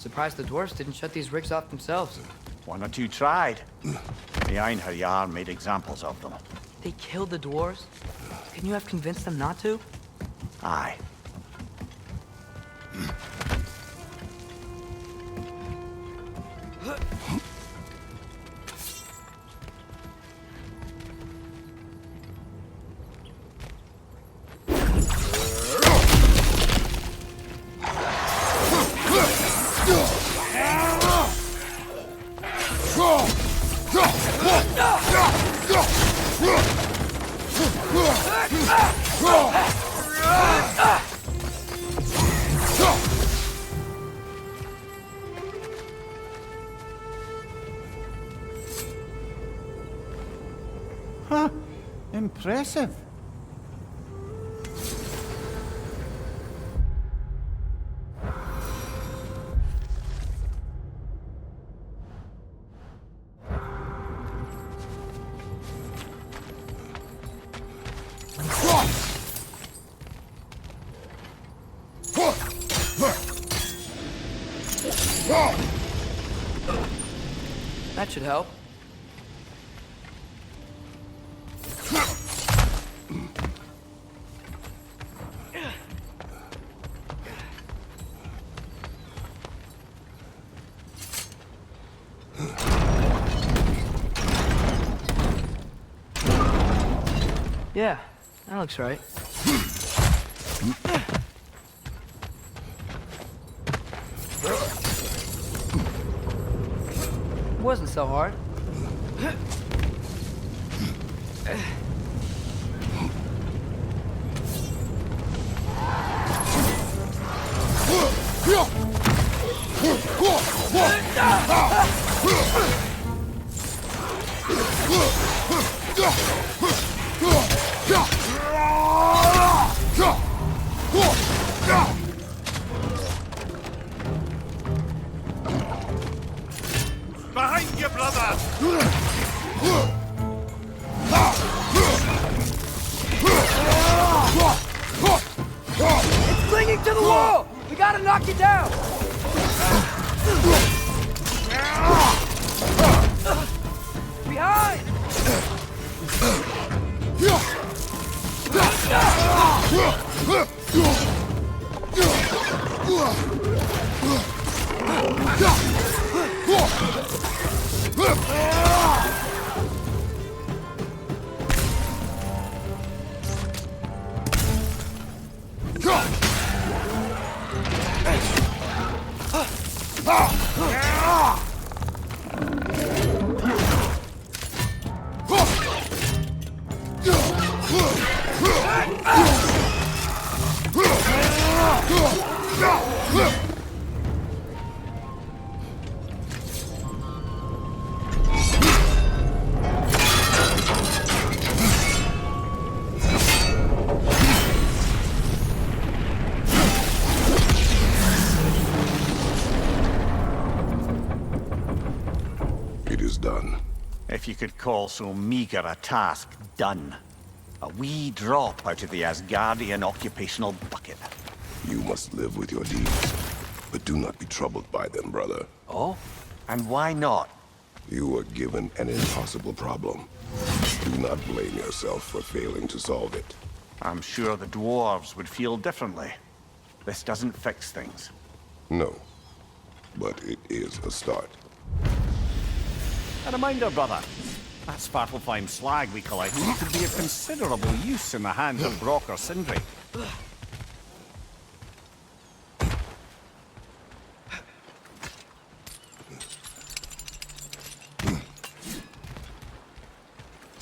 Surprised the dwarves didn't shut these rigs off themselves. One or two tried. The Einherjar made examples of them. They killed the dwarves? Couldn't you have convinced them not to? Aye. Huh. Impressive. That should help. Yeah, that looks right. It wasn't so hard. Behind you, brother! It's clinging to the wall! We gotta knock it down! Behind! It is done. If you could call so meager a task done. A wee drop out of the Asgardian occupational bucket. You must live with your deeds, but do not be troubled by them, brother. Oh? And why not? You were given an impossible problem. Do not blame yourself for failing to solve it. I'm sure the dwarves would feel differently. This doesn't fix things. No, but it is a start. A reminder, brother. That Svartalfheim slag we collected could be of considerable use in the hands of Brock or Sindri.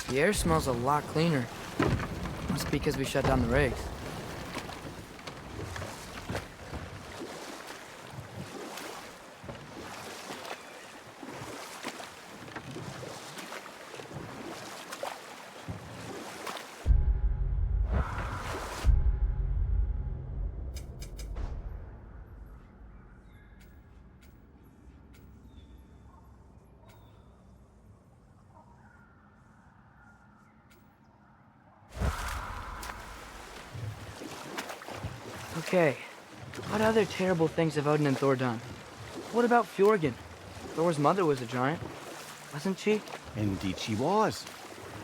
The air smells a lot cleaner. Must be because we shut down the rigs. Okay, what other terrible things have Odin and Thor done? What about Fjorgen? Thor's mother was a giant, wasn't she? Indeed she was.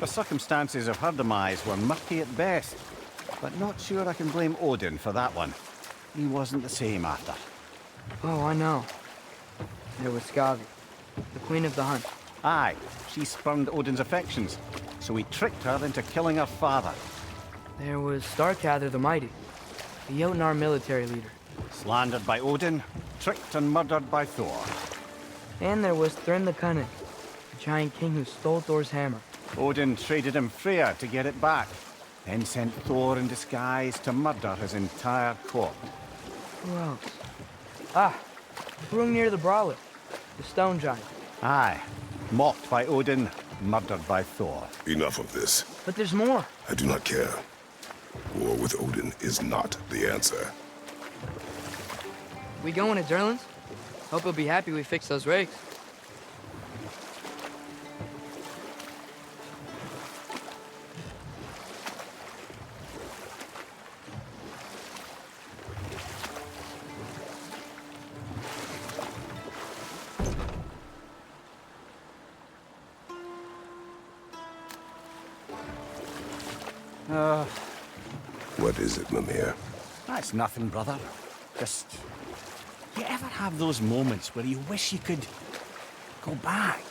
The circumstances of her demise were murky at best, but not sure I can blame Odin for that one. He wasn't the same after. Oh, I know. There was Skavi, the queen of the hunt. Aye, she spurned Odin's affections, so he tricked her into killing her father. There was Starkather the Mighty, the Jotnar military leader. Slandered by Odin, tricked and murdered by Thor. And there was Thrym the Cunning, the giant king who stole Thor's hammer. Odin traded him Freya to get it back, then sent Thor in disguise to murder his entire court. Who else? Ah, Hrungnir the Brawler, the stone giant. Aye, mocked by Odin, murdered by Thor. Enough of this. But there's more. I do not care. War with Odin is not the answer. We going to Durlin's? Hope he'll be happy we fixed those rakes. What is it, Mimir? That's nothing, brother. Just... You ever have those moments where you wish you could go back?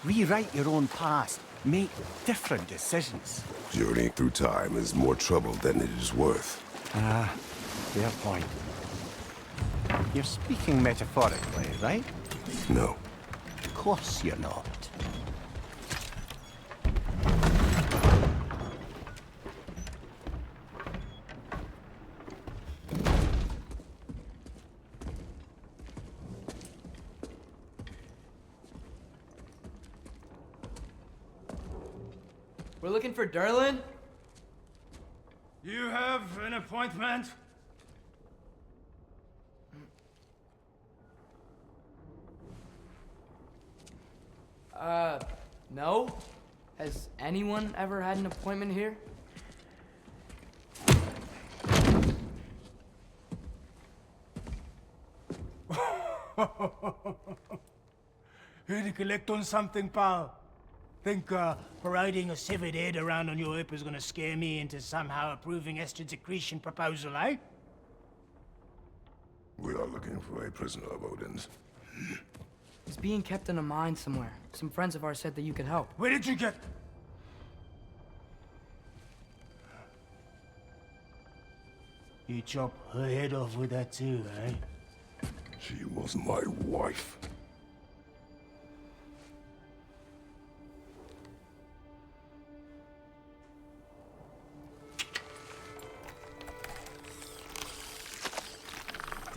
Rewrite your own past, make different decisions? Journeying through time is more trouble than it is worth. Ah, fair point. You're speaking metaphorically, right? No. Of course you're not. We're looking for Durlin? You have an appointment? No. Has anyone ever had an appointment here? Here to collect on something, pal. Think parading a severed head around on your hip is gonna scare me into somehow approving Estrid's accretion proposal, eh? We are looking for a prisoner of Odin's. He's being kept in a mine somewhere. Some friends of ours said that you could help. Where did you get... You chop her head off with that too, eh? She was my wife.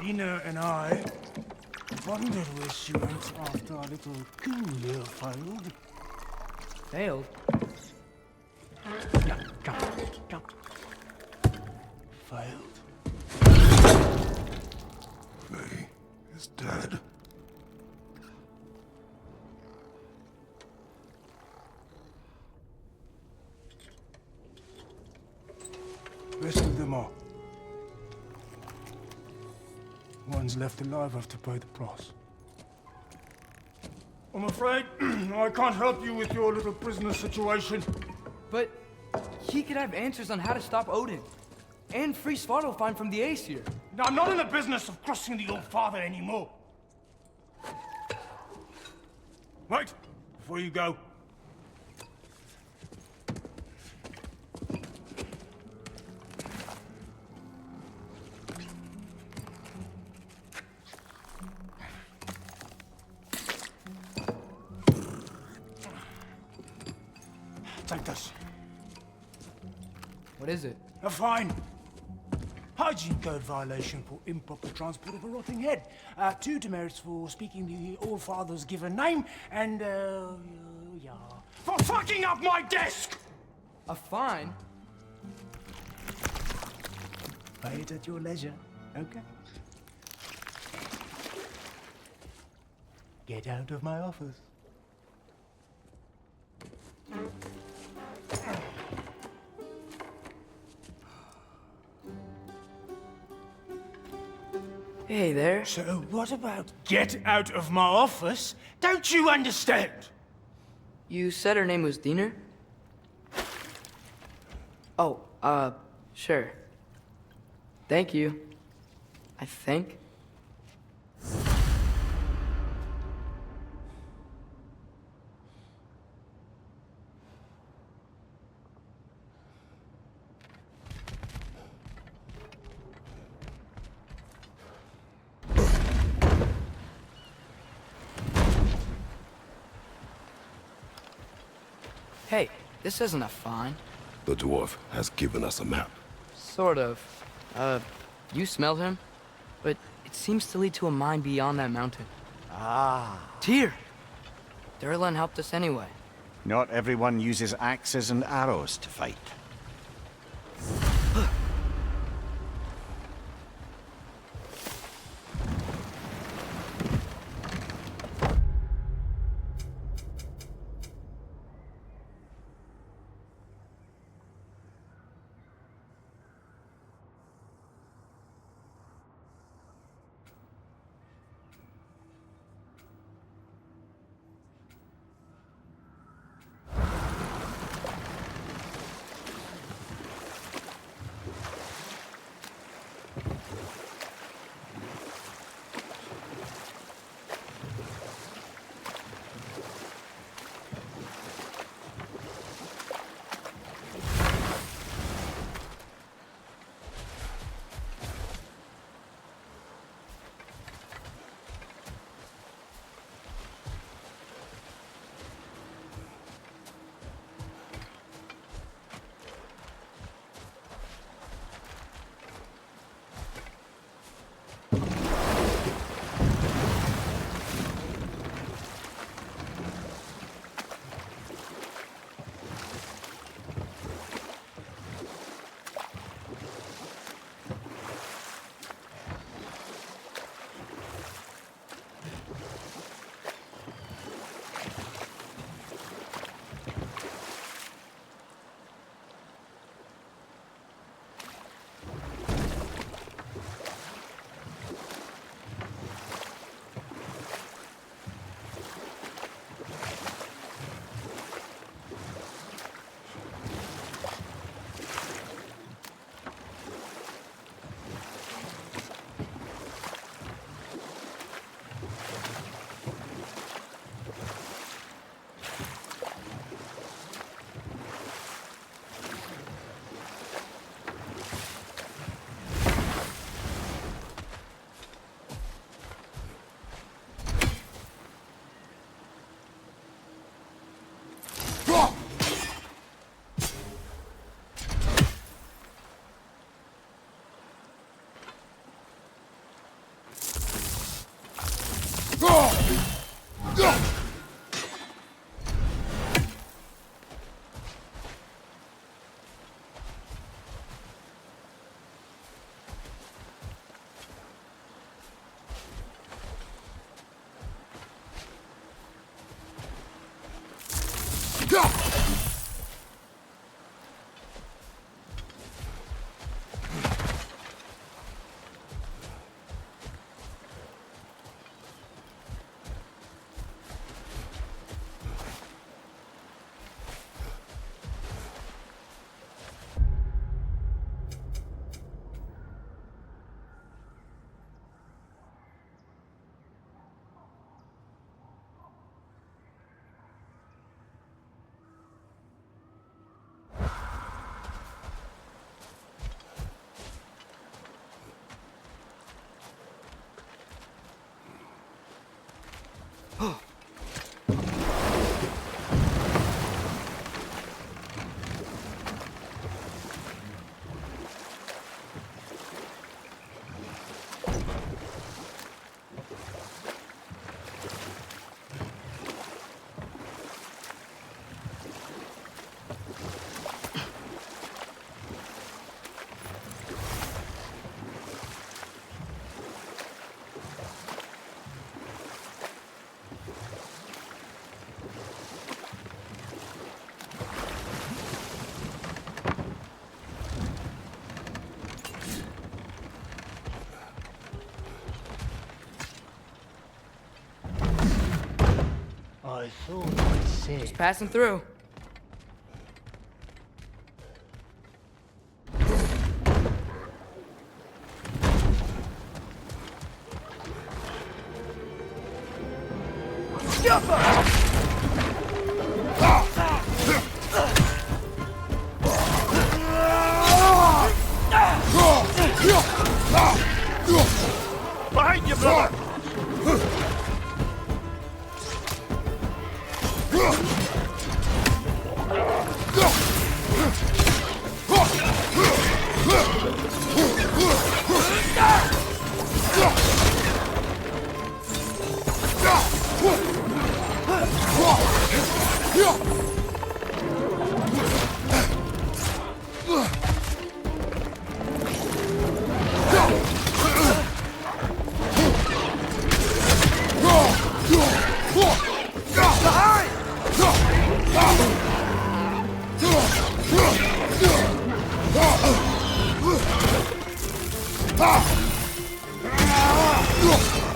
Dina and I wondered where she went after our little coup there failed. Failed? Jump. Failed. May is dead. Rest of them are. One's left alive have to pay the price. I'm afraid I can't help you with your little prisoner situation. But he could have answers on how to stop Odin. And free Svartalfheim from the Aesir. Now, I'm not in the business of crossing the old father anymore. Right, before you go. Take this. What is it? A fine. Hygiene code violation for improper transport of a rotting head. 2 demerits for speaking the All-Father's given name, and, yeah. For fucking up my desk! A fine? Pay it at your leisure, okay? Get out of my office. Hey there. So what about get out of my office? Don't you understand? You said her name was Diener? Oh, sure. Thank you. I think. Hey, this isn't a find. The dwarf has given us a map. Sort of. You smelled him? But it seems to lead to a mine beyond that mountain. Ah. Tyr! Durlan helped us anyway. Not everyone uses axes and arrows to fight. I thought I said. Passing through. Behind you, brother!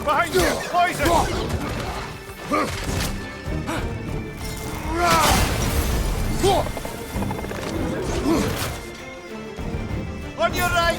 Behind you! Poison! On your right!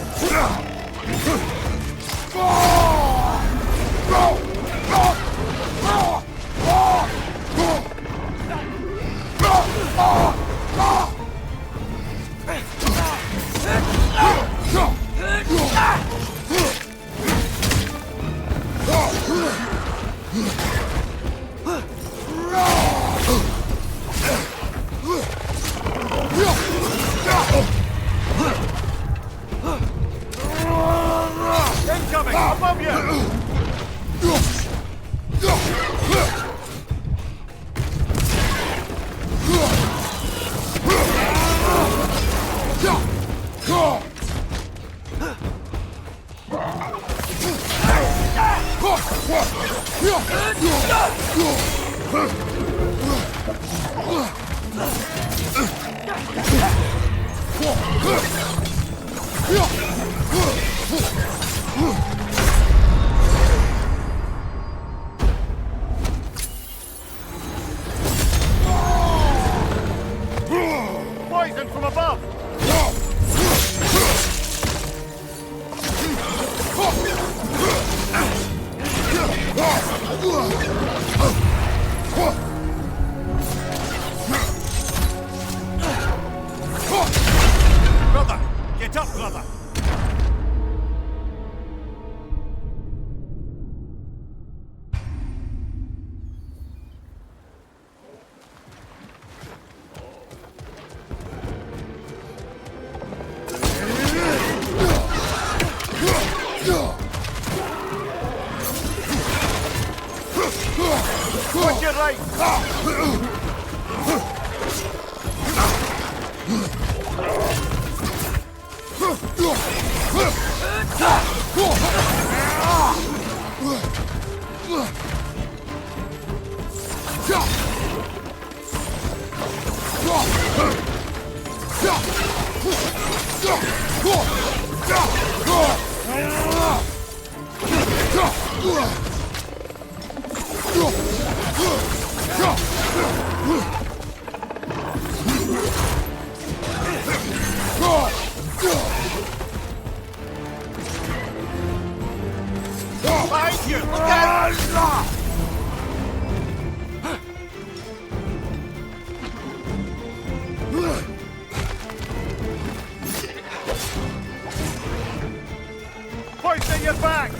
Incoming! Above you! Poison from above! Brother! Get up, brother! Watch your right! Behind you! Poison your back!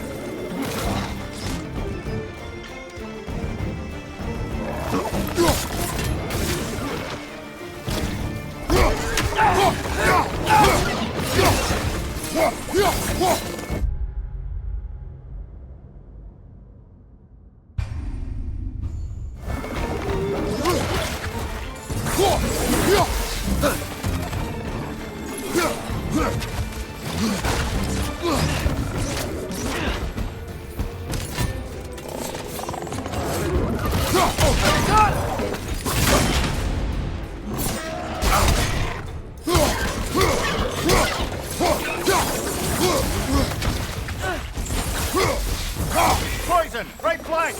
Poison! Right flank!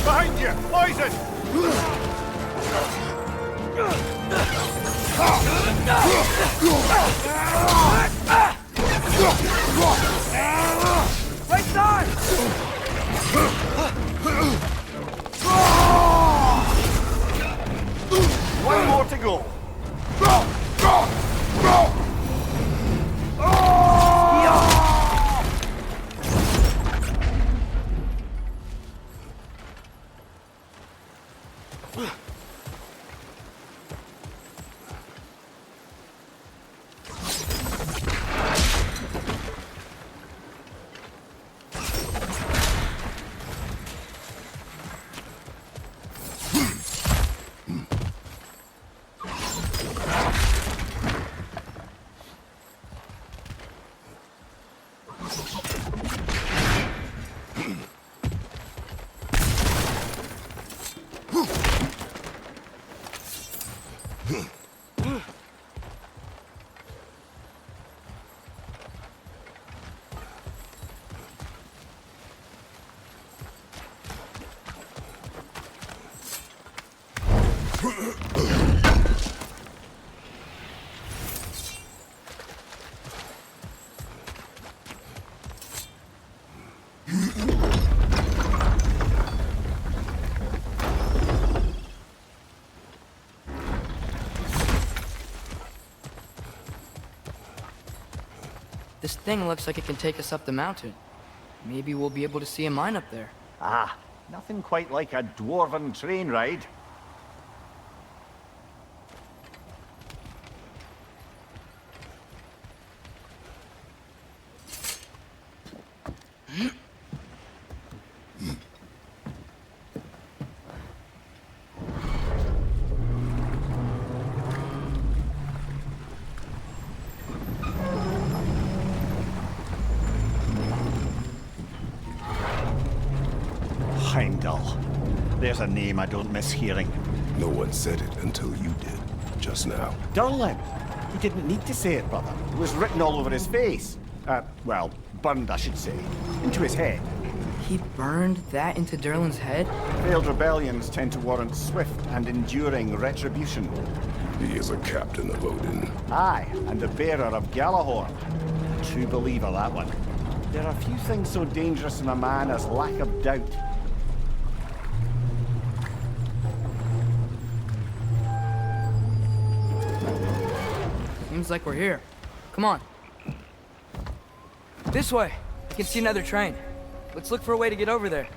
Behind you! Poison! Right side! One more to go. This thing looks like it can take us up the mountain. Maybe we'll be able to see a mine up there. Ah, nothing quite like a dwarven train ride. Heimdall. There's a name I don't miss hearing. No one said it until you did, just now. Durlin. He didn't need to say it, brother. It was written all over his face. Well, burned, I should say. Into his head. He burned that into Durlin's head? Failed rebellions tend to warrant swift and enduring retribution. He is a captain of Odin. Aye, and the bearer of Galahorn. True believer, that one. There are few things so dangerous in a man as lack of doubt. Seems like we're here. Come on. This way. I can see another train. Let's look for a way to get over there.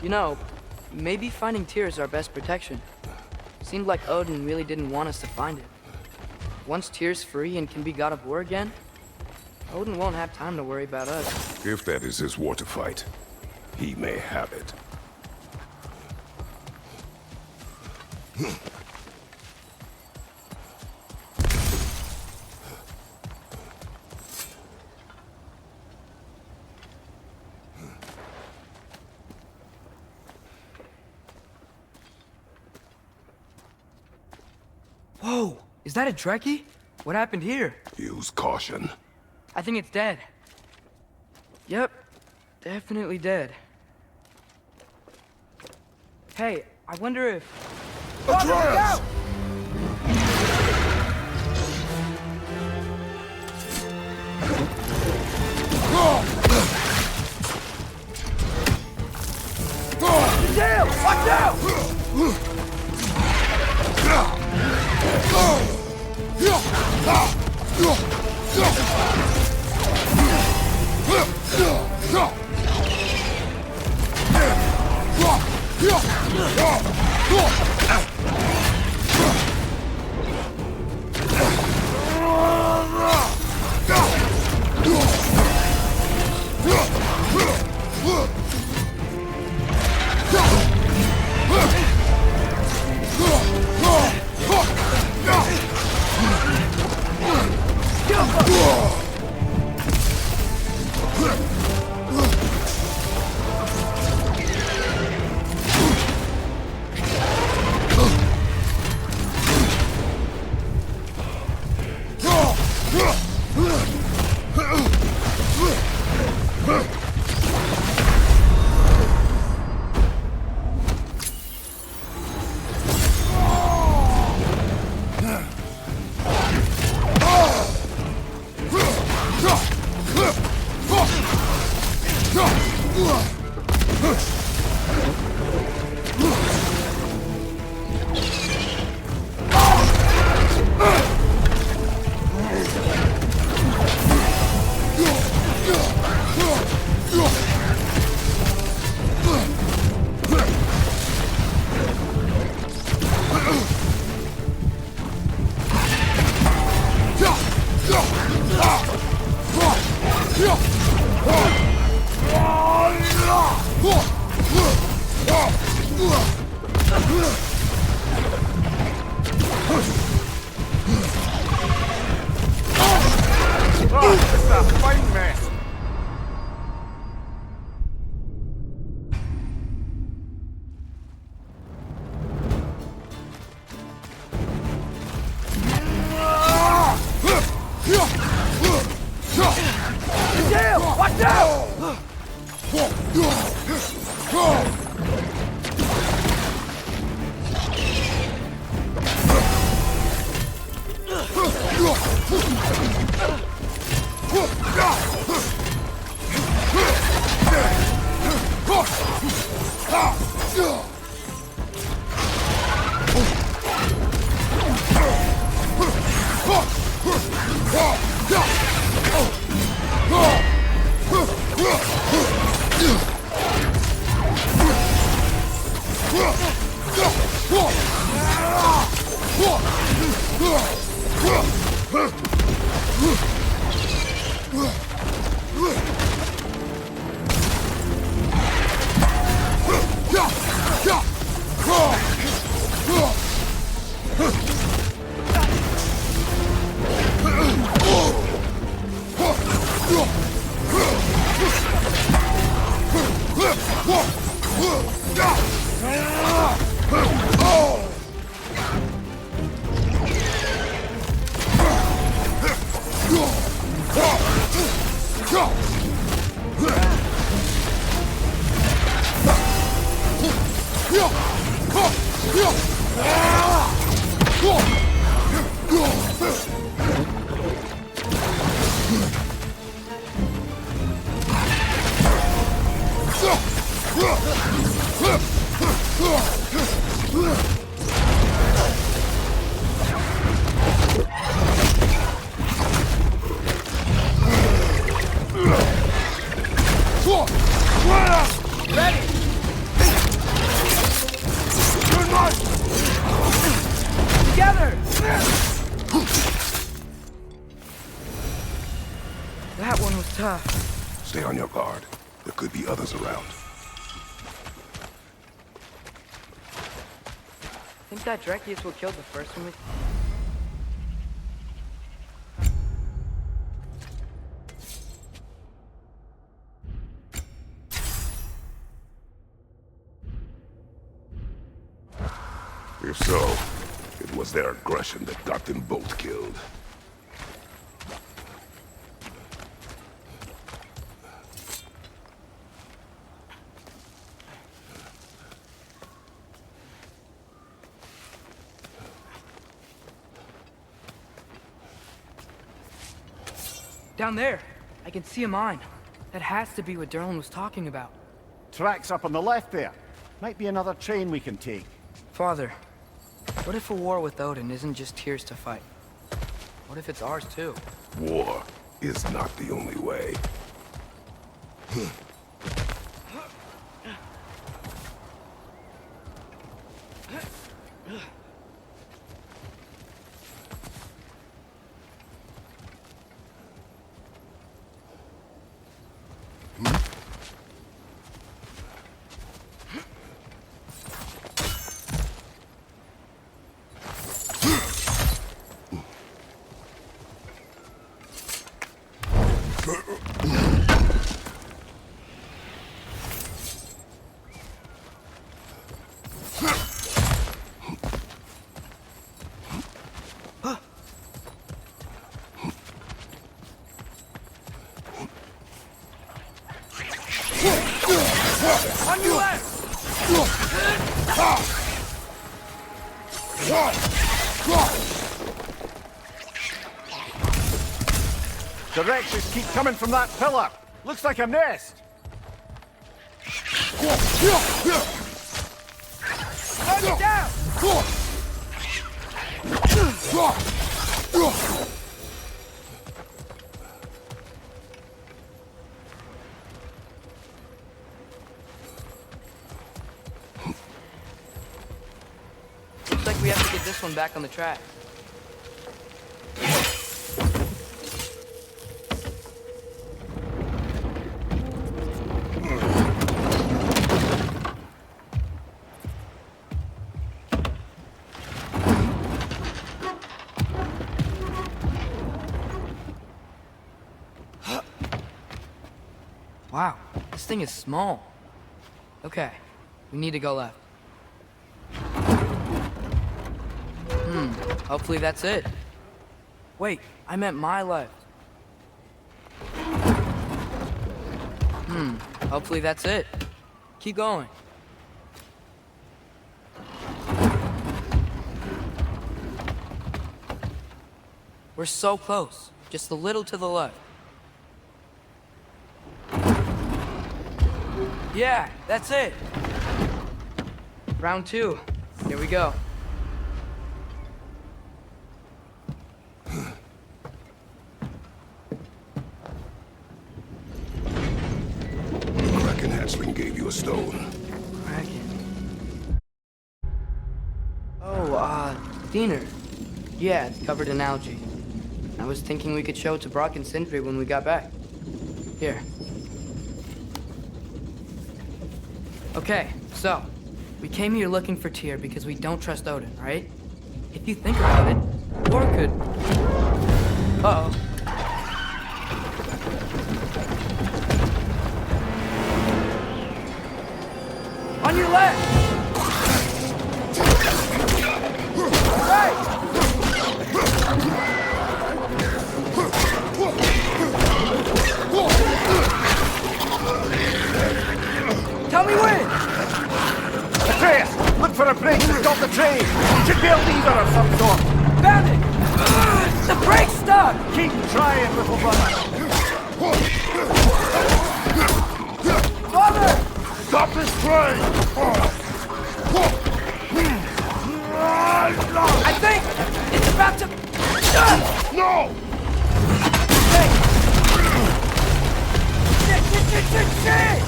You know, maybe finding Tyr is our best protection. Seemed like Odin really didn't want us to find it. Once Tyr's free and can be god of war again, Odin won't have time to worry about us. If that is his war to fight, he may have it. Whoa! Is that a Trekkie? What happened here? Use caution. I think it's dead. Yep, definitely dead. Hey, I wonder if... Atreus! Watch out! That one was tough. Stay on your guard. There could be others around. Think that Dreki is what killed the first one? If so, it was their aggression that got them both killed. Down there! I can see a mine. That has to be what Derlin was talking about. Tracks up on the left there. Might be another train we can take. Father, what if a war with Odin isn't just Tyr's to fight? What if it's ours too? War is not the only way. On your left! Directions keep coming from that pillar. Looks like a nest. Target down! Looks like we have to get this one back on the track. Wow, this thing is small. Okay, we need to go left. Hopefully that's it. Wait, I meant my left. Hopefully that's it. Keep going. We're so close, just a little to the left. Yeah, that's it. Round 2. Here we go. Kraken hatchling gave you a stone. Kraken. Oh, Diener. Yeah, it's covered in algae. I was thinking we could show it to Brock and Sindri when we got back. Here. Okay, so, we came here looking for Tyr because we don't trust Odin, right? If you think about it, War could... Uh-oh. On your left! Right! Tell me when! Atreus, look for a break to stop the train! Should be a lever of some sort! Found it! The brake's stuck! Keep trying, little brother! Father! Stop this train! I think it's about to... No! Hey! Shit!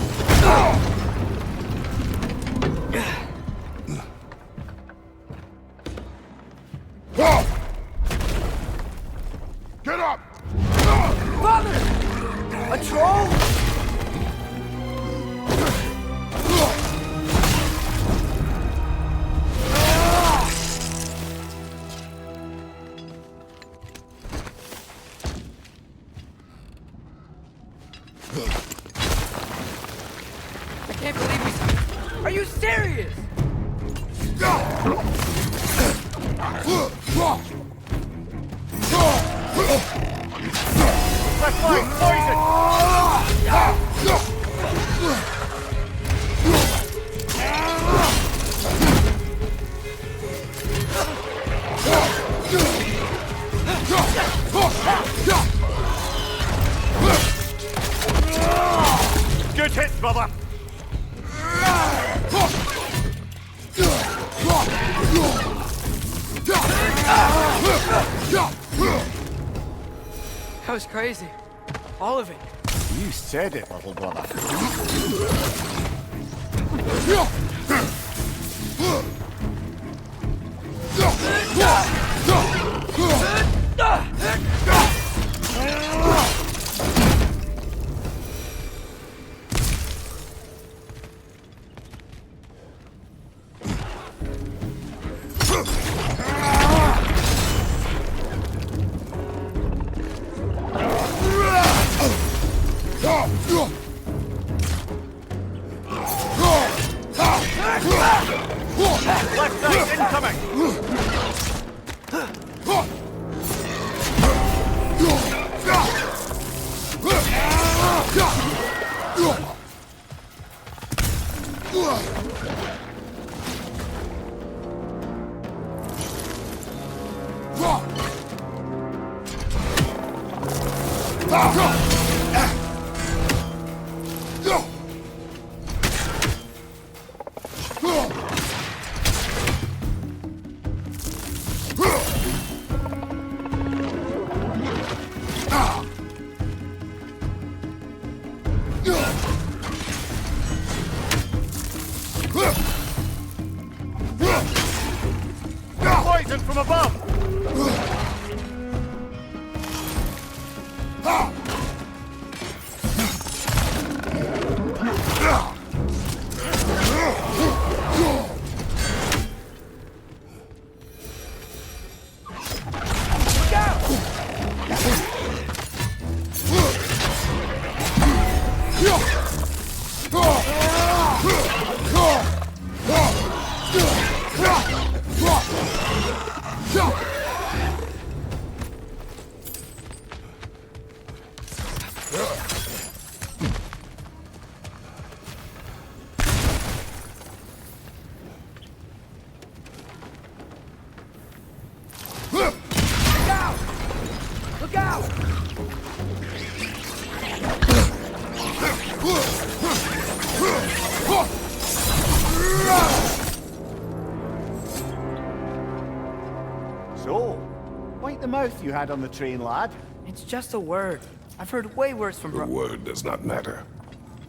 Get up! Father! A troll? I can't believe we... Are you serious? Left leg, poison! Good hit, brother! That was crazy. All of it. You said it, little brother. Left side incoming! Poison from above! Look out! So, wipe the mouth you had on the train, lad. It's just a word. I've heard way worse from The word does not matter.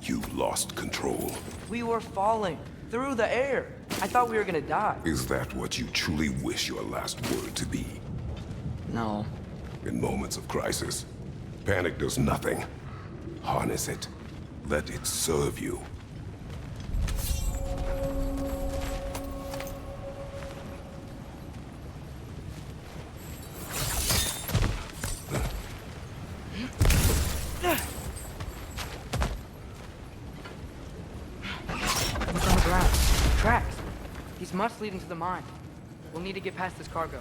You've lost control. We were falling through the air. I thought we were gonna die. Is that what you truly wish your last word to be? No. In moments of crisis, panic does nothing. Harness it. Let it serve you. What's on the ground? Tracks. These must lead into the mine. We'll need to get past this cargo.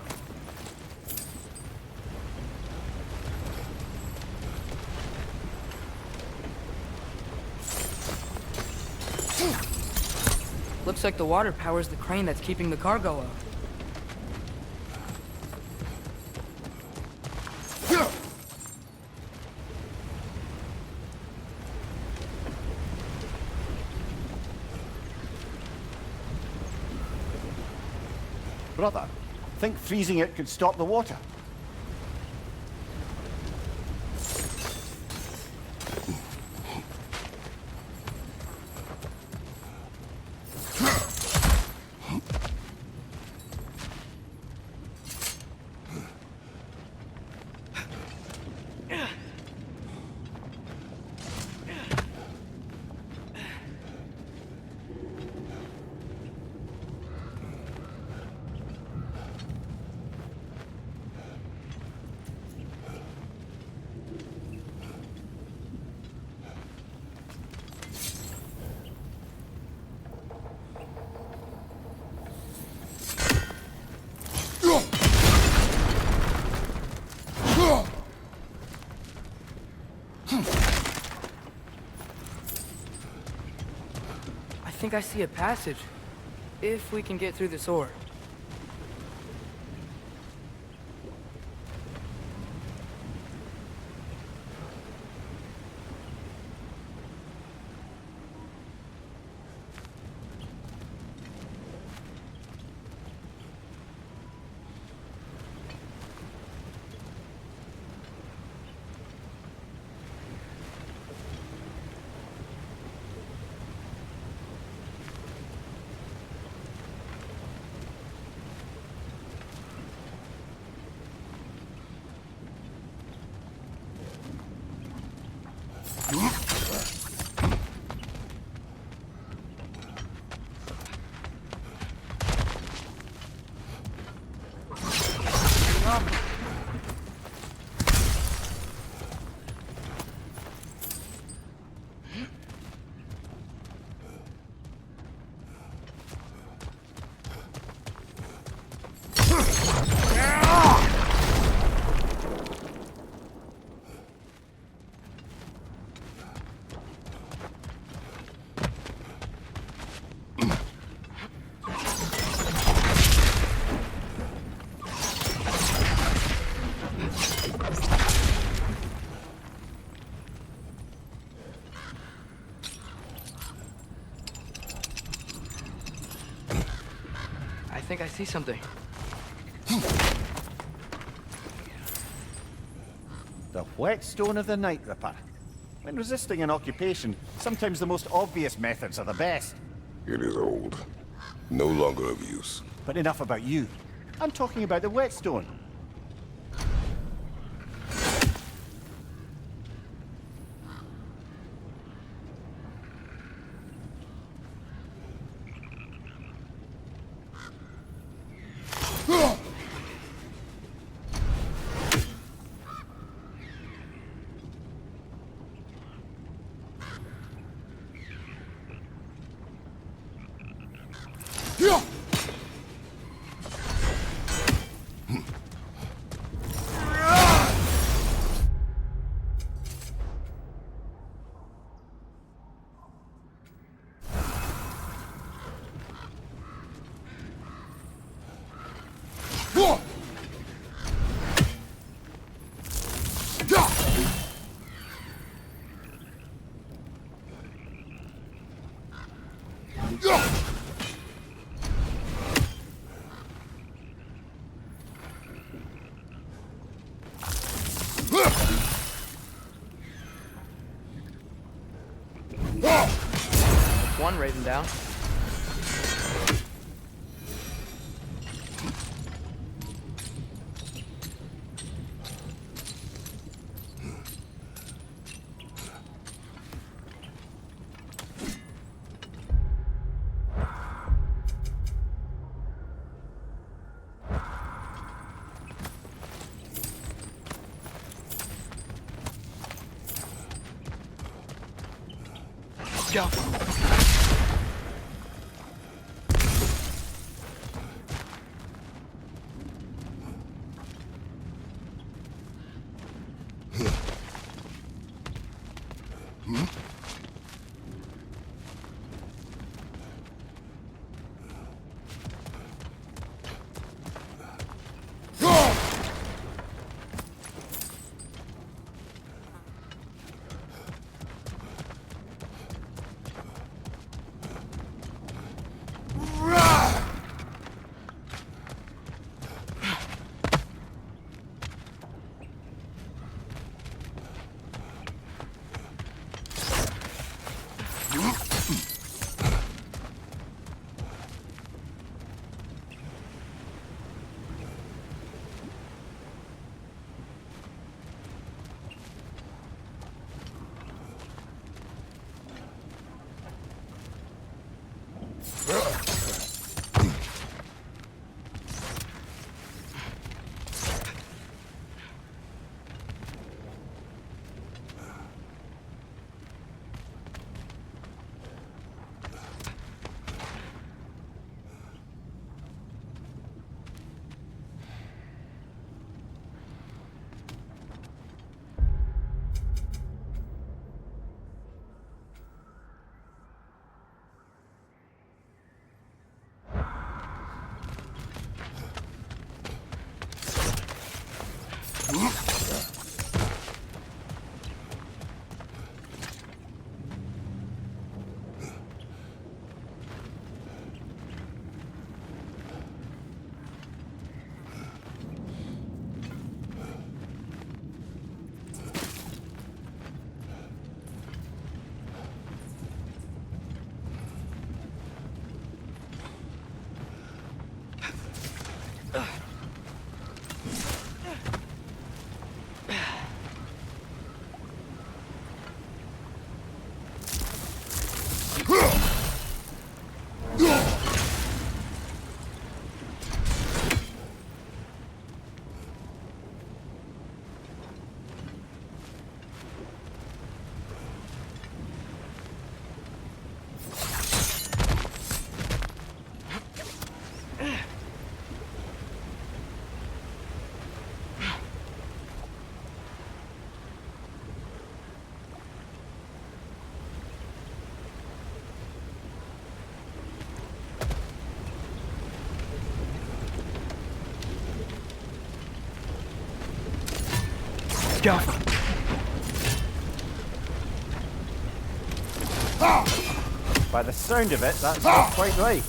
Looks like the water powers the crane that's keeping the cargo up. Brother, think freezing it could stop the water? I think I see a passage. If we can get through this ore. think I see something. The whetstone of the Night Ripper. When resisting an occupation, sometimes the most obvious methods are the best. It is old. No longer of use. But enough about you. I'm talking about the whetstone. One raven down. Let's go. Go. By the sound of it, that's not quite right.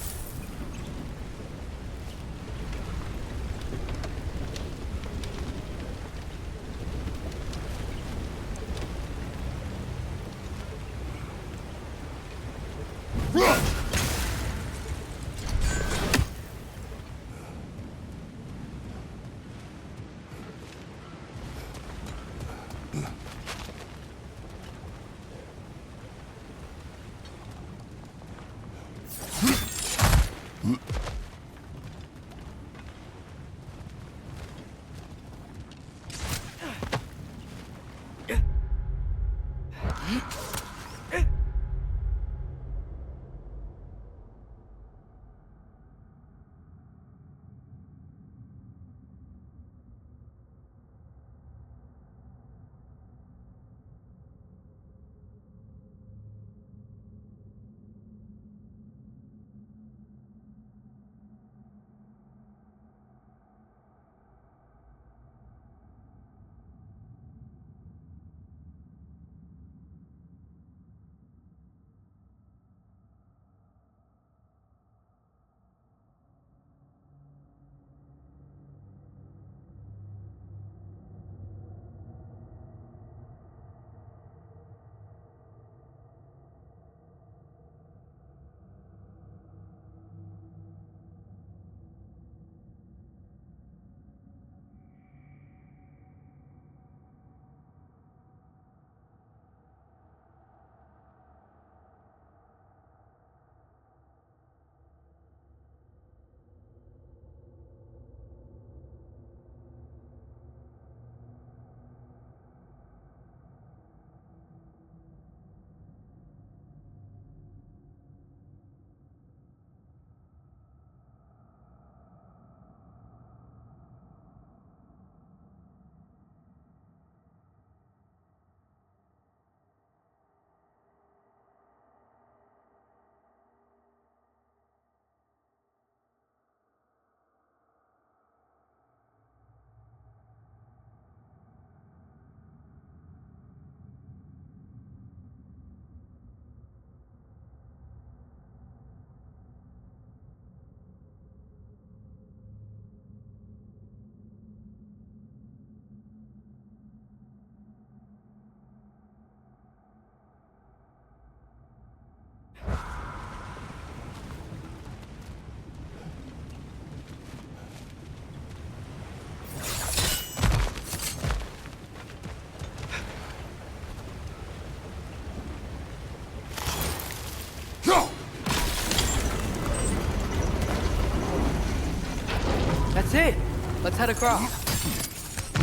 head across.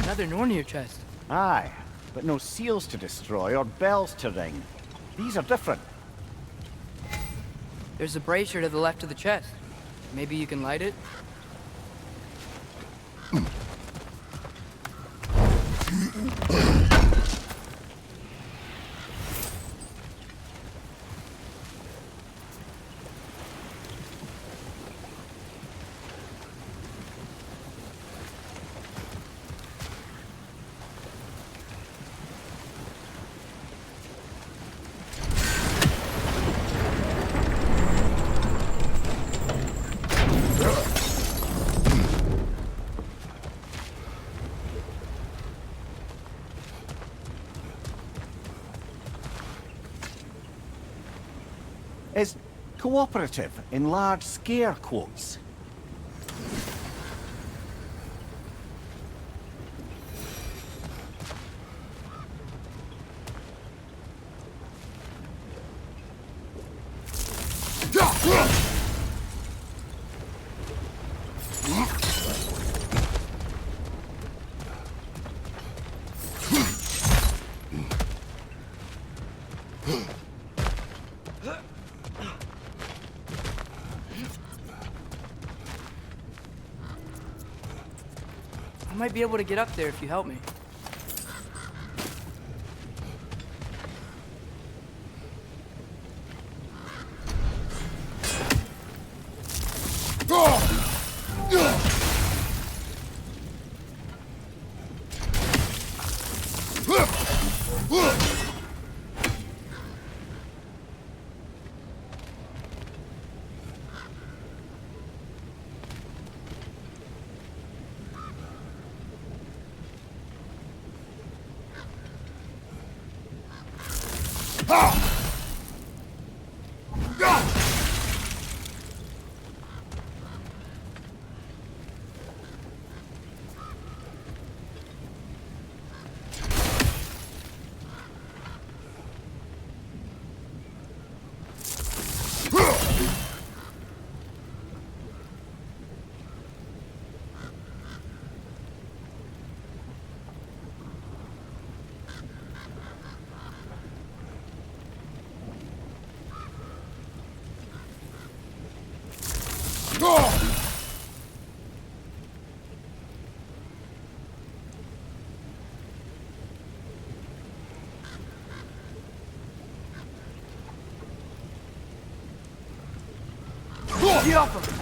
Another Nornir chest. Aye, but no seals to destroy or bells to ring. These are different. There's a brazier to the left of the chest. Maybe you can light it? Is cooperative in large scare quotes. I might be able to get up there if you help me. Get off him!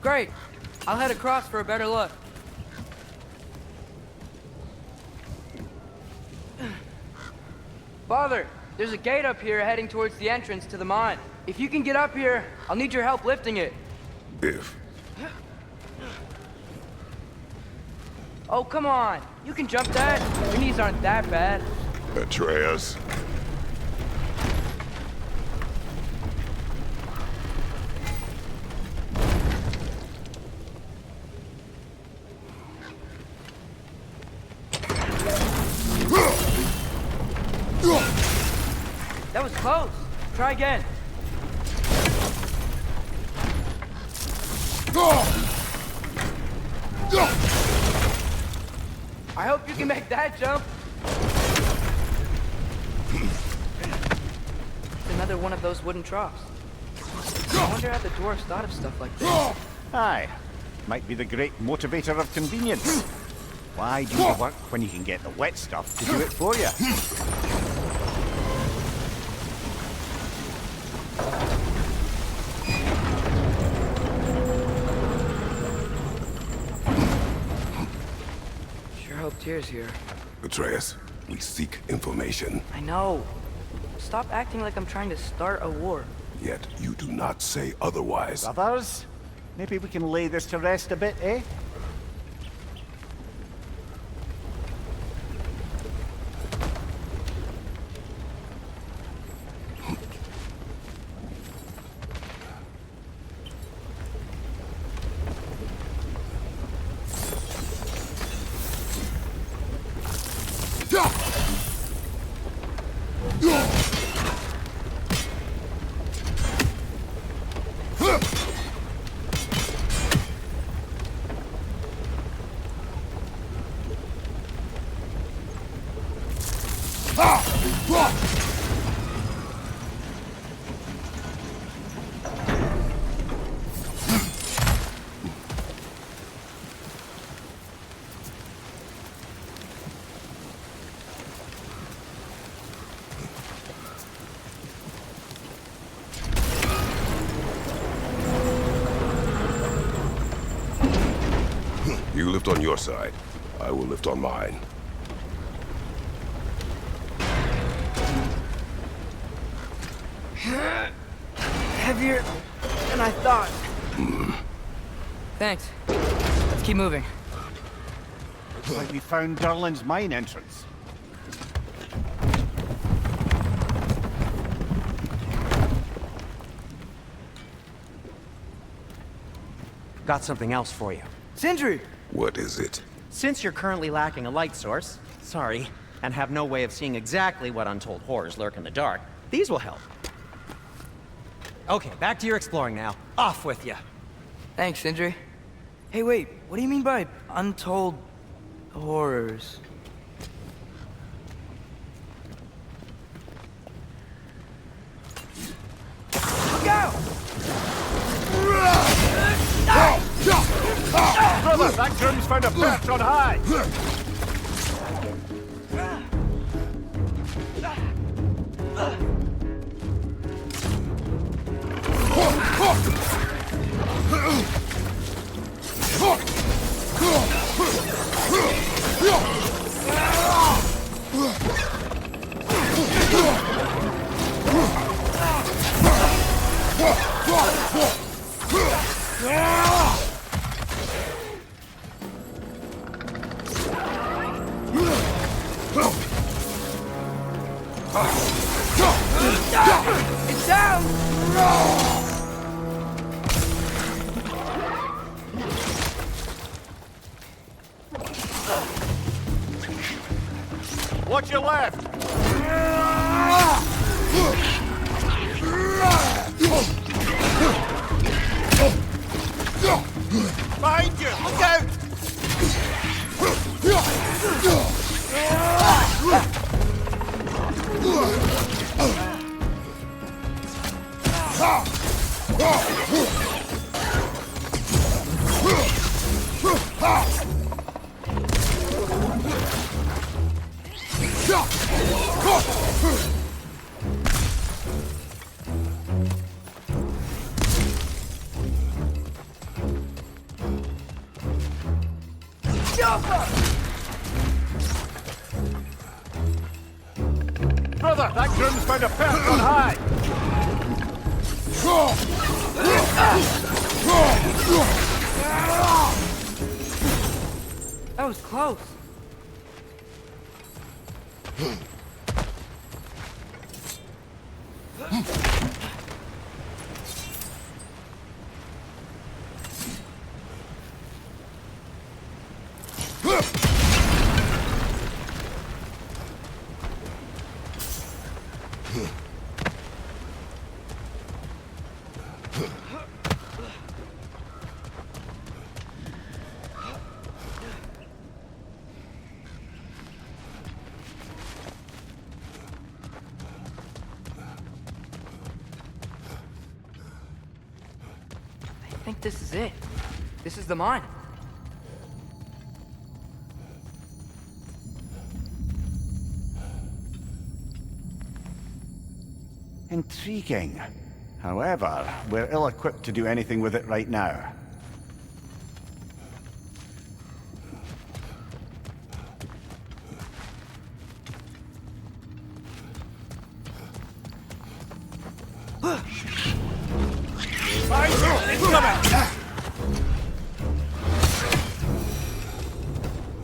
Great. I'll head across for a better look. Father, there's a gate up here heading towards the entrance to the mine. If you can get up here, I'll need your help lifting it. If. Oh, come on. You can jump that. Your knees aren't that bad. Atreus. That was close. Try again. I hope you can make that jump. It's another one of those wooden troughs. I wonder how the dwarves thought of stuff like this. Aye, might be the great motivator of convenience. Why do the work when you can get the wet stuff to do it for you? Sure hope Tyr's here. Atreus, we seek information. I know. Stop acting like I'm trying to start a war. Yet you do not say otherwise. Brothers, maybe we can lay this to rest a bit, eh? You lift on your side. I will lift on mine. Heavier than I thought. Thanks. Let's keep moving. Looks like we found Durlin's mine entrance. Got something else for you. Sindri! What is it? Since you're currently lacking a light source, sorry, and have no way of seeing exactly what untold horrors lurk in the dark, these will help. Okay, back to your exploring now. Off with you. Thanks, Sindri. Hey, wait, what do you mean by untold horrors? Look out! Brother, that groom's found a perch on high! It's down! Watch your left! Behind you! Look out! Brother, that groom's found a perch on high! That was close. I think this is it. This is the mine. Intriguing. However, we're ill-equipped to do anything with it right now.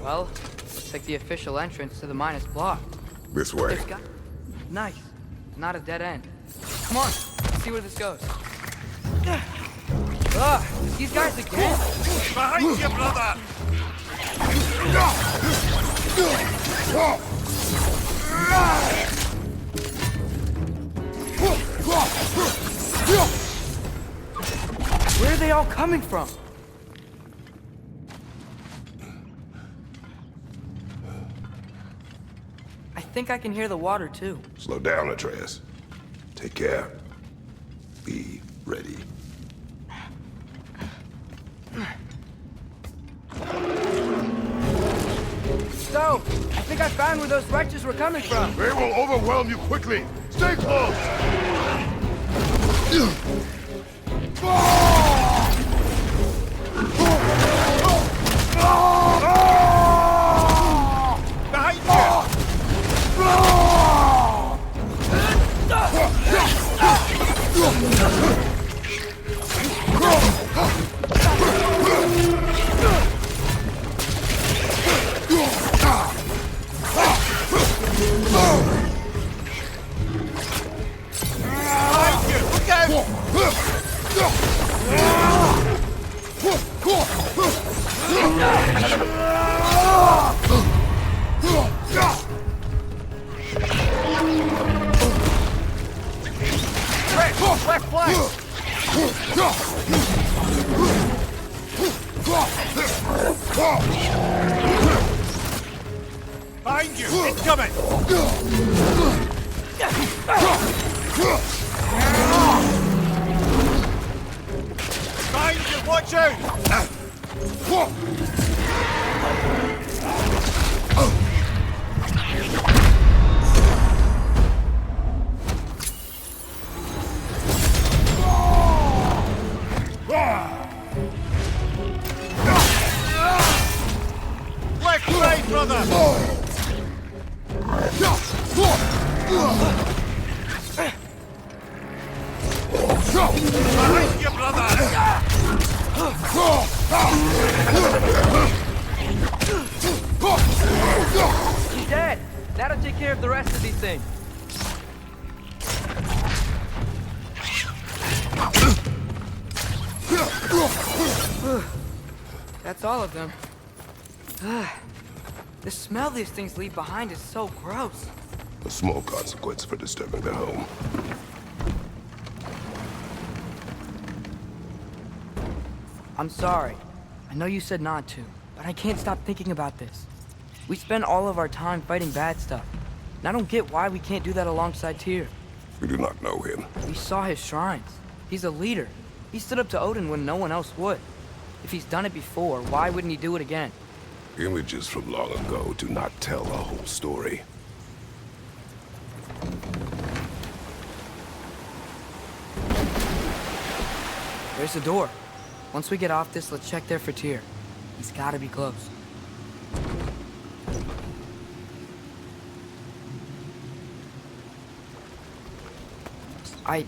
Well, looks like the official entrance to the mine is blocked. This way. There's got... Nice. Not a dead end. Come on, let's see where this goes. Ugh, these guys again? Behind you, brother! Where are they all coming from? I think I can hear the water too. Slow down, Atreus. Take care. Be ready. So, I think I found where those wretches were coming from. They will overwhelm you quickly. Stay close. Behind you! Left flank! Behind you! Incoming! Behind you! Watch out! Left side, brother! Behind you, brother! He's dead. That'll take care of the rest of these things. That's all of them. The smell these things leave behind is so gross. A small consequence for disturbing their home. I'm sorry. I know you said not to, but I can't stop thinking about this. We spend all of our time fighting bad stuff, and I don't get why we can't do that alongside Tyr. We do not know him. We saw his shrines. He's a leader. He stood up to Odin when no one else would. If he's done it before, why wouldn't he do it again? Images from long ago do not tell a whole story. There's the door. Once we get off this, let's check there for Tyr. He's gotta be close. I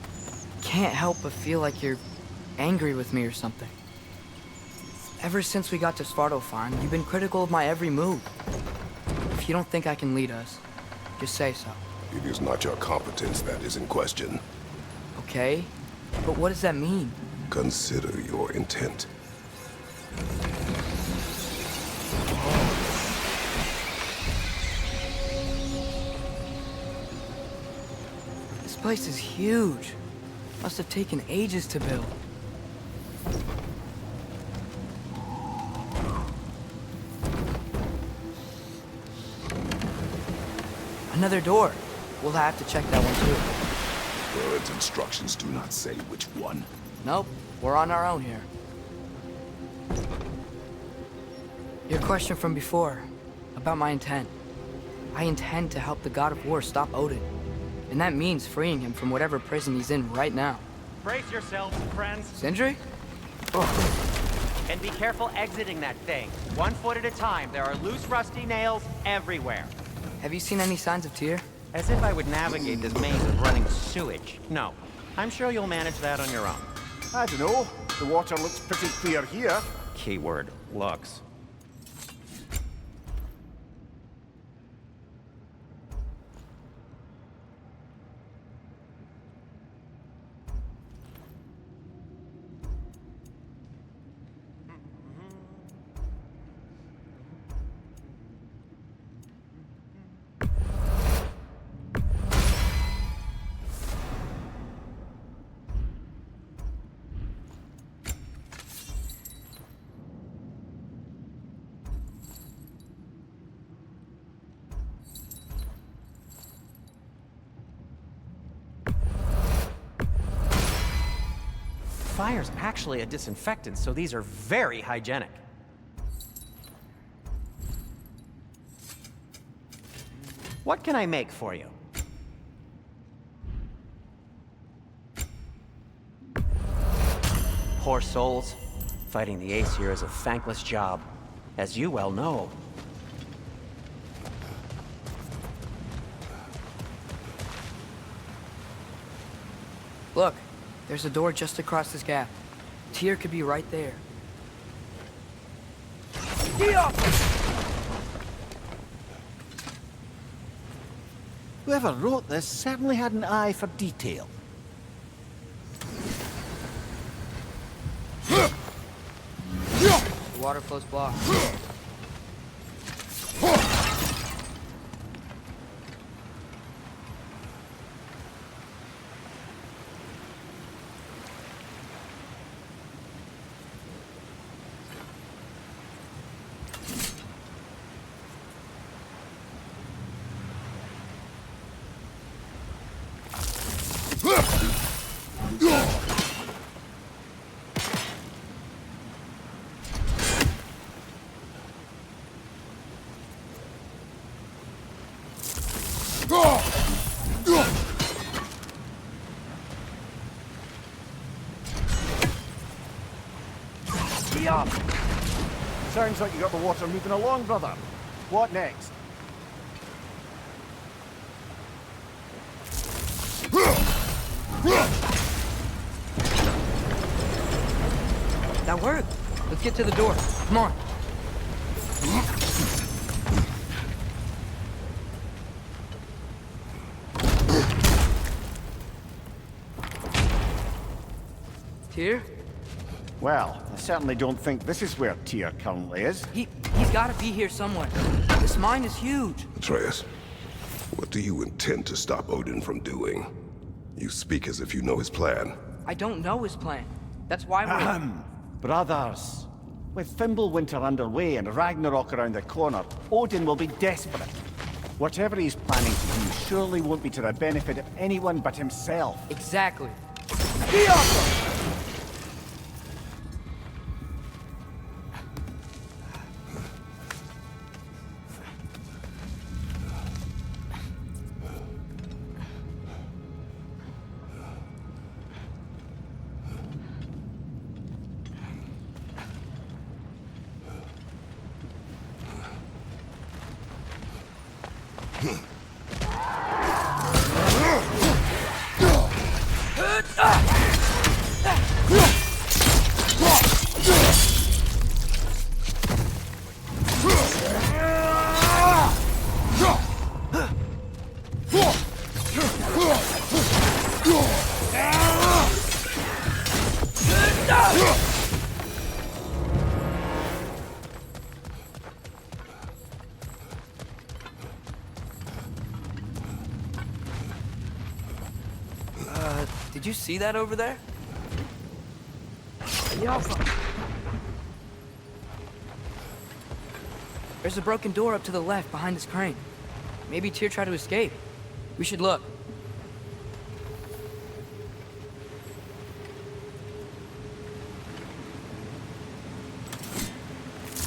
can't help but feel like you're angry with me or something. Ever since we got to Svartalfheim, you've been critical of my every move. If you don't think I can lead us, just say so. It is not your competence that is in question. Okay? But what does that mean? Consider your intent. This place is huge. Must have taken ages to build. Another door. We'll have to check that one too. Bird's instructions do not say which one. Nope, we're on our own here. Your question from before, about my intent. I intend to help the God of War stop Odin. And that means freeing him from whatever prison he's in right now. Brace yourselves, friends. Sindri? And be careful exiting that thing. 1 foot at a time. There are loose, rusty nails everywhere. Have you seen any signs of Tyr? As if I would navigate this maze of running sewage. No. I'm sure you'll manage that on your own. I don't know. The water looks pretty clear here. Keyword, looks. fire's actually a disinfectant, so these are very hygienic. What can I make for you? Poor souls. Fighting the Aesir is a thankless job, as you well know. Look, there's a door just across this gap. Tyr could be right there. Whoever wrote this certainly had an eye for detail. The water flow's blocked. Sounds like you got the water moving along, brother. What next? That worked. Let's get to the door. Come on. Tyr? Well, I certainly don't think this is where Tyr currently is. He's gotta be here somewhere. This mine is huge. Atreus, what do you intend to stop Odin from doing? You speak as if you know his plan. I don't know his plan. That's why we're... Brothers, with Fimbulwinter underway and Ragnarok around the corner, Odin will be desperate. Whatever he's planning to do surely won't be to the benefit of anyone but himself. Exactly. Did you see that over there? There's a broken door up to the left behind this crane. Maybe Tyr tried to escape. We should look.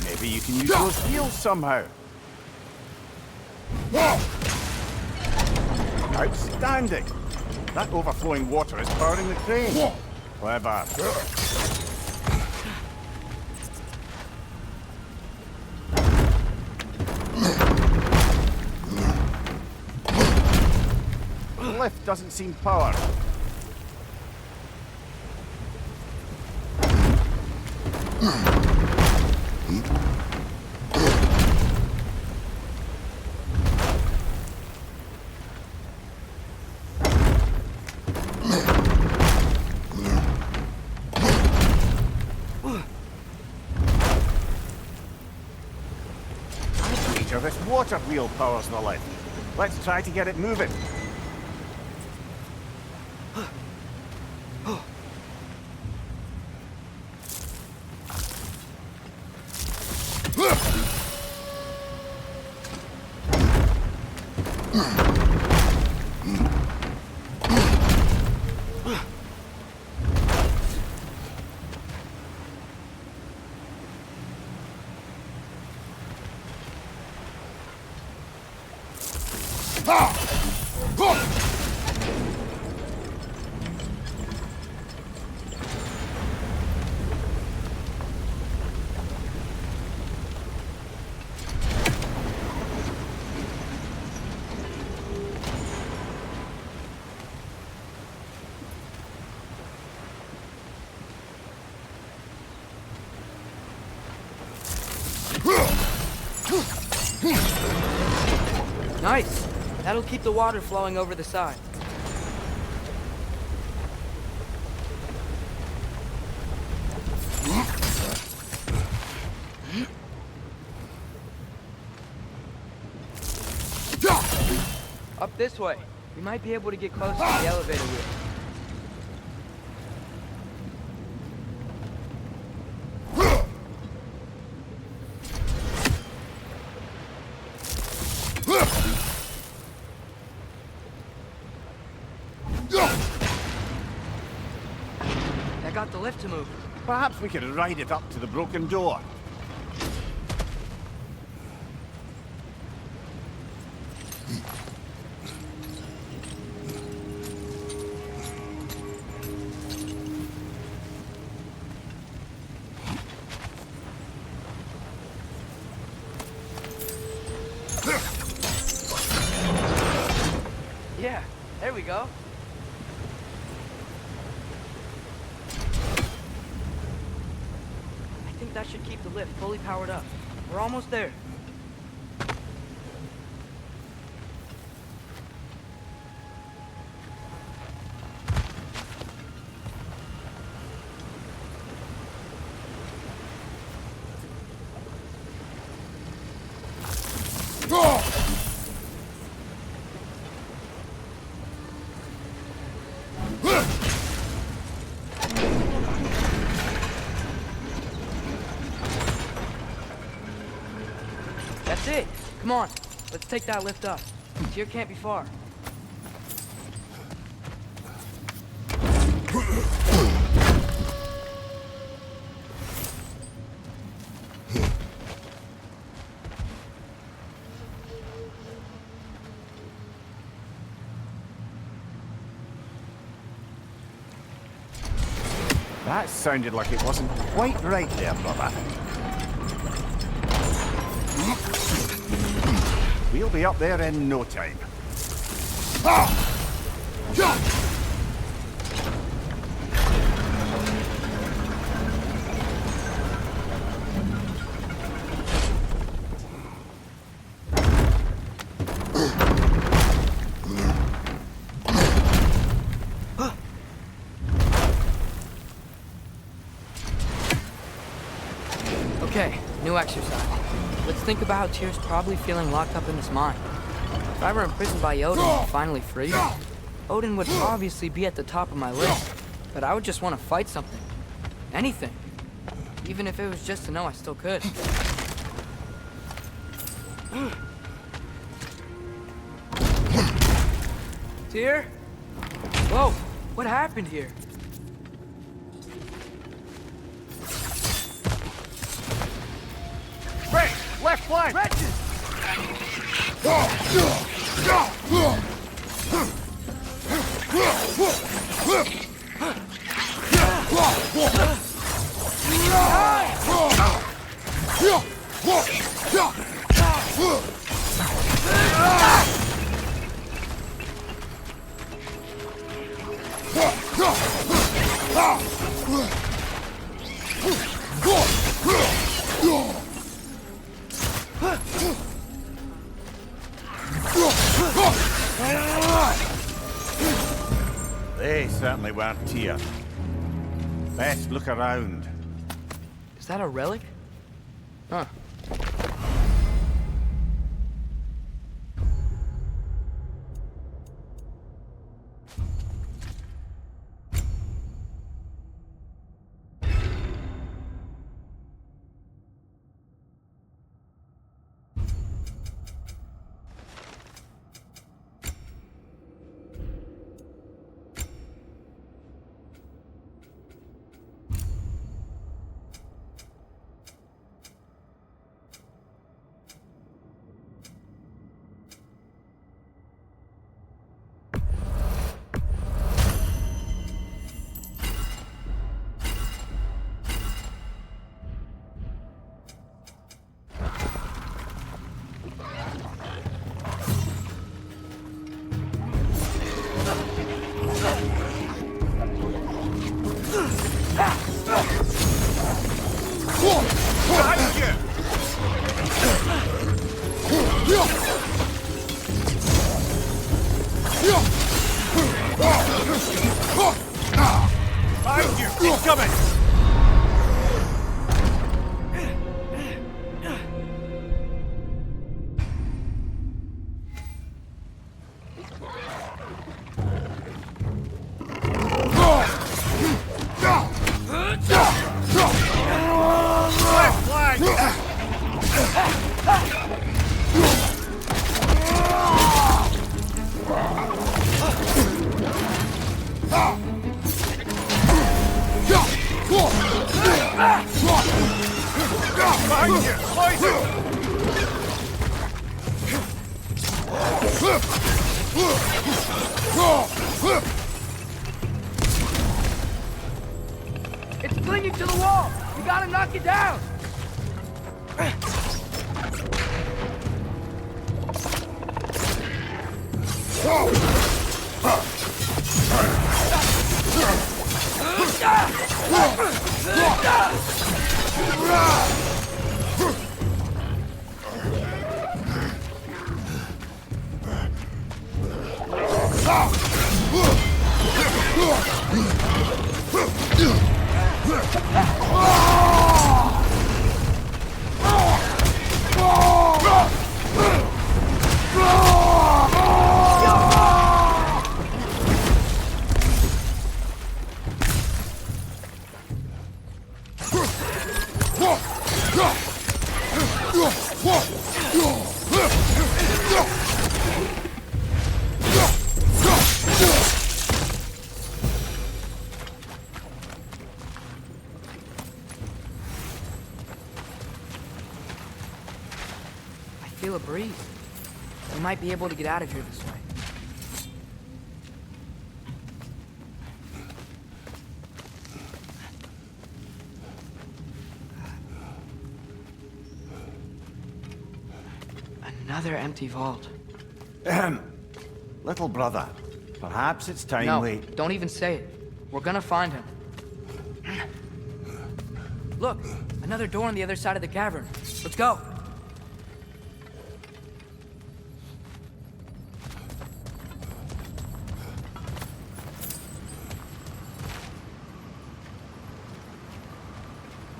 Maybe you can use those wheels somehow. Outstanding! That overflowing water is powering the crane. Clever. The lift doesn't seem powered. This water wheel powers the lift. Let's try to get it moving. Nice. That'll keep the water flowing over the side. Up this way. We might be able to get close to the elevator wheel. That got the lift to move. Perhaps we could ride it up to the broken door. Yeah, there we go. I think that should keep the lift fully powered up. We're almost there. That's it. Come on, let's take that lift up. Here can't be far. That sounded like it wasn't quite right there, brother. We'll be up there in no time. Okay, new exercise. Let's think about how Tyr's probably feeling locked up in his mind. If I were imprisoned by Odin and finally free, Odin would obviously be at the top of my list. But I would just want to fight something. Anything. Even if it was just to know I still could. Tyr? Whoa, what happened here? Right, left flank! Wretches! They certainly weren't Tyr. Best look around. Is that a relic? Huh. Incoming! Left flank! Behind you! Poison! It's clinging to the wall! You gotta knock it down! I feel a breeze. We might be able to get out of here this way. Another empty vault. Little brother, perhaps it's time No, we... don't even say it. We're gonna find him. Look, another door on the other side of the cavern. Let's go.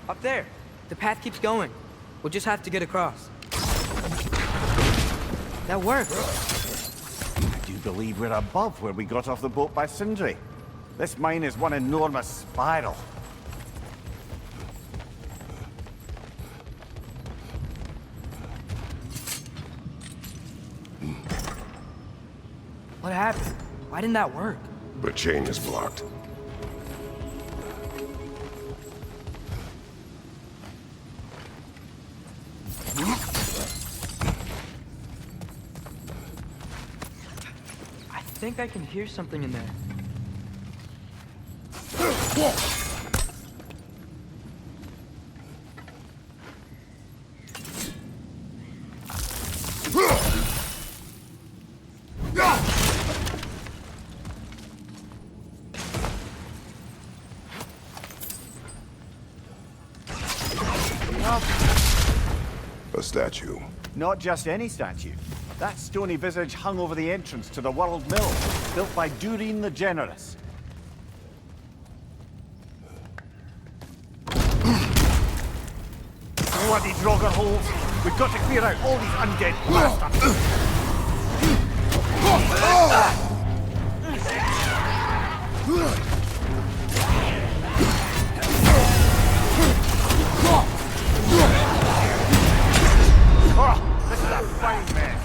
Up there. The path keeps going. We'll just have to get across. That worked. I do believe we're above where we got off the boat by Sindri. This mine is one enormous spiral. What happened? Why didn't that work? The chain is blocked. I think I can hear something in there. A statue. Not just any statue. That stony visage hung over the entrance to the World Mill, built by Durin the Generous. Bloody Draugr holes! We've got to clear out all these undead bastards! Oh, this is a fine mess.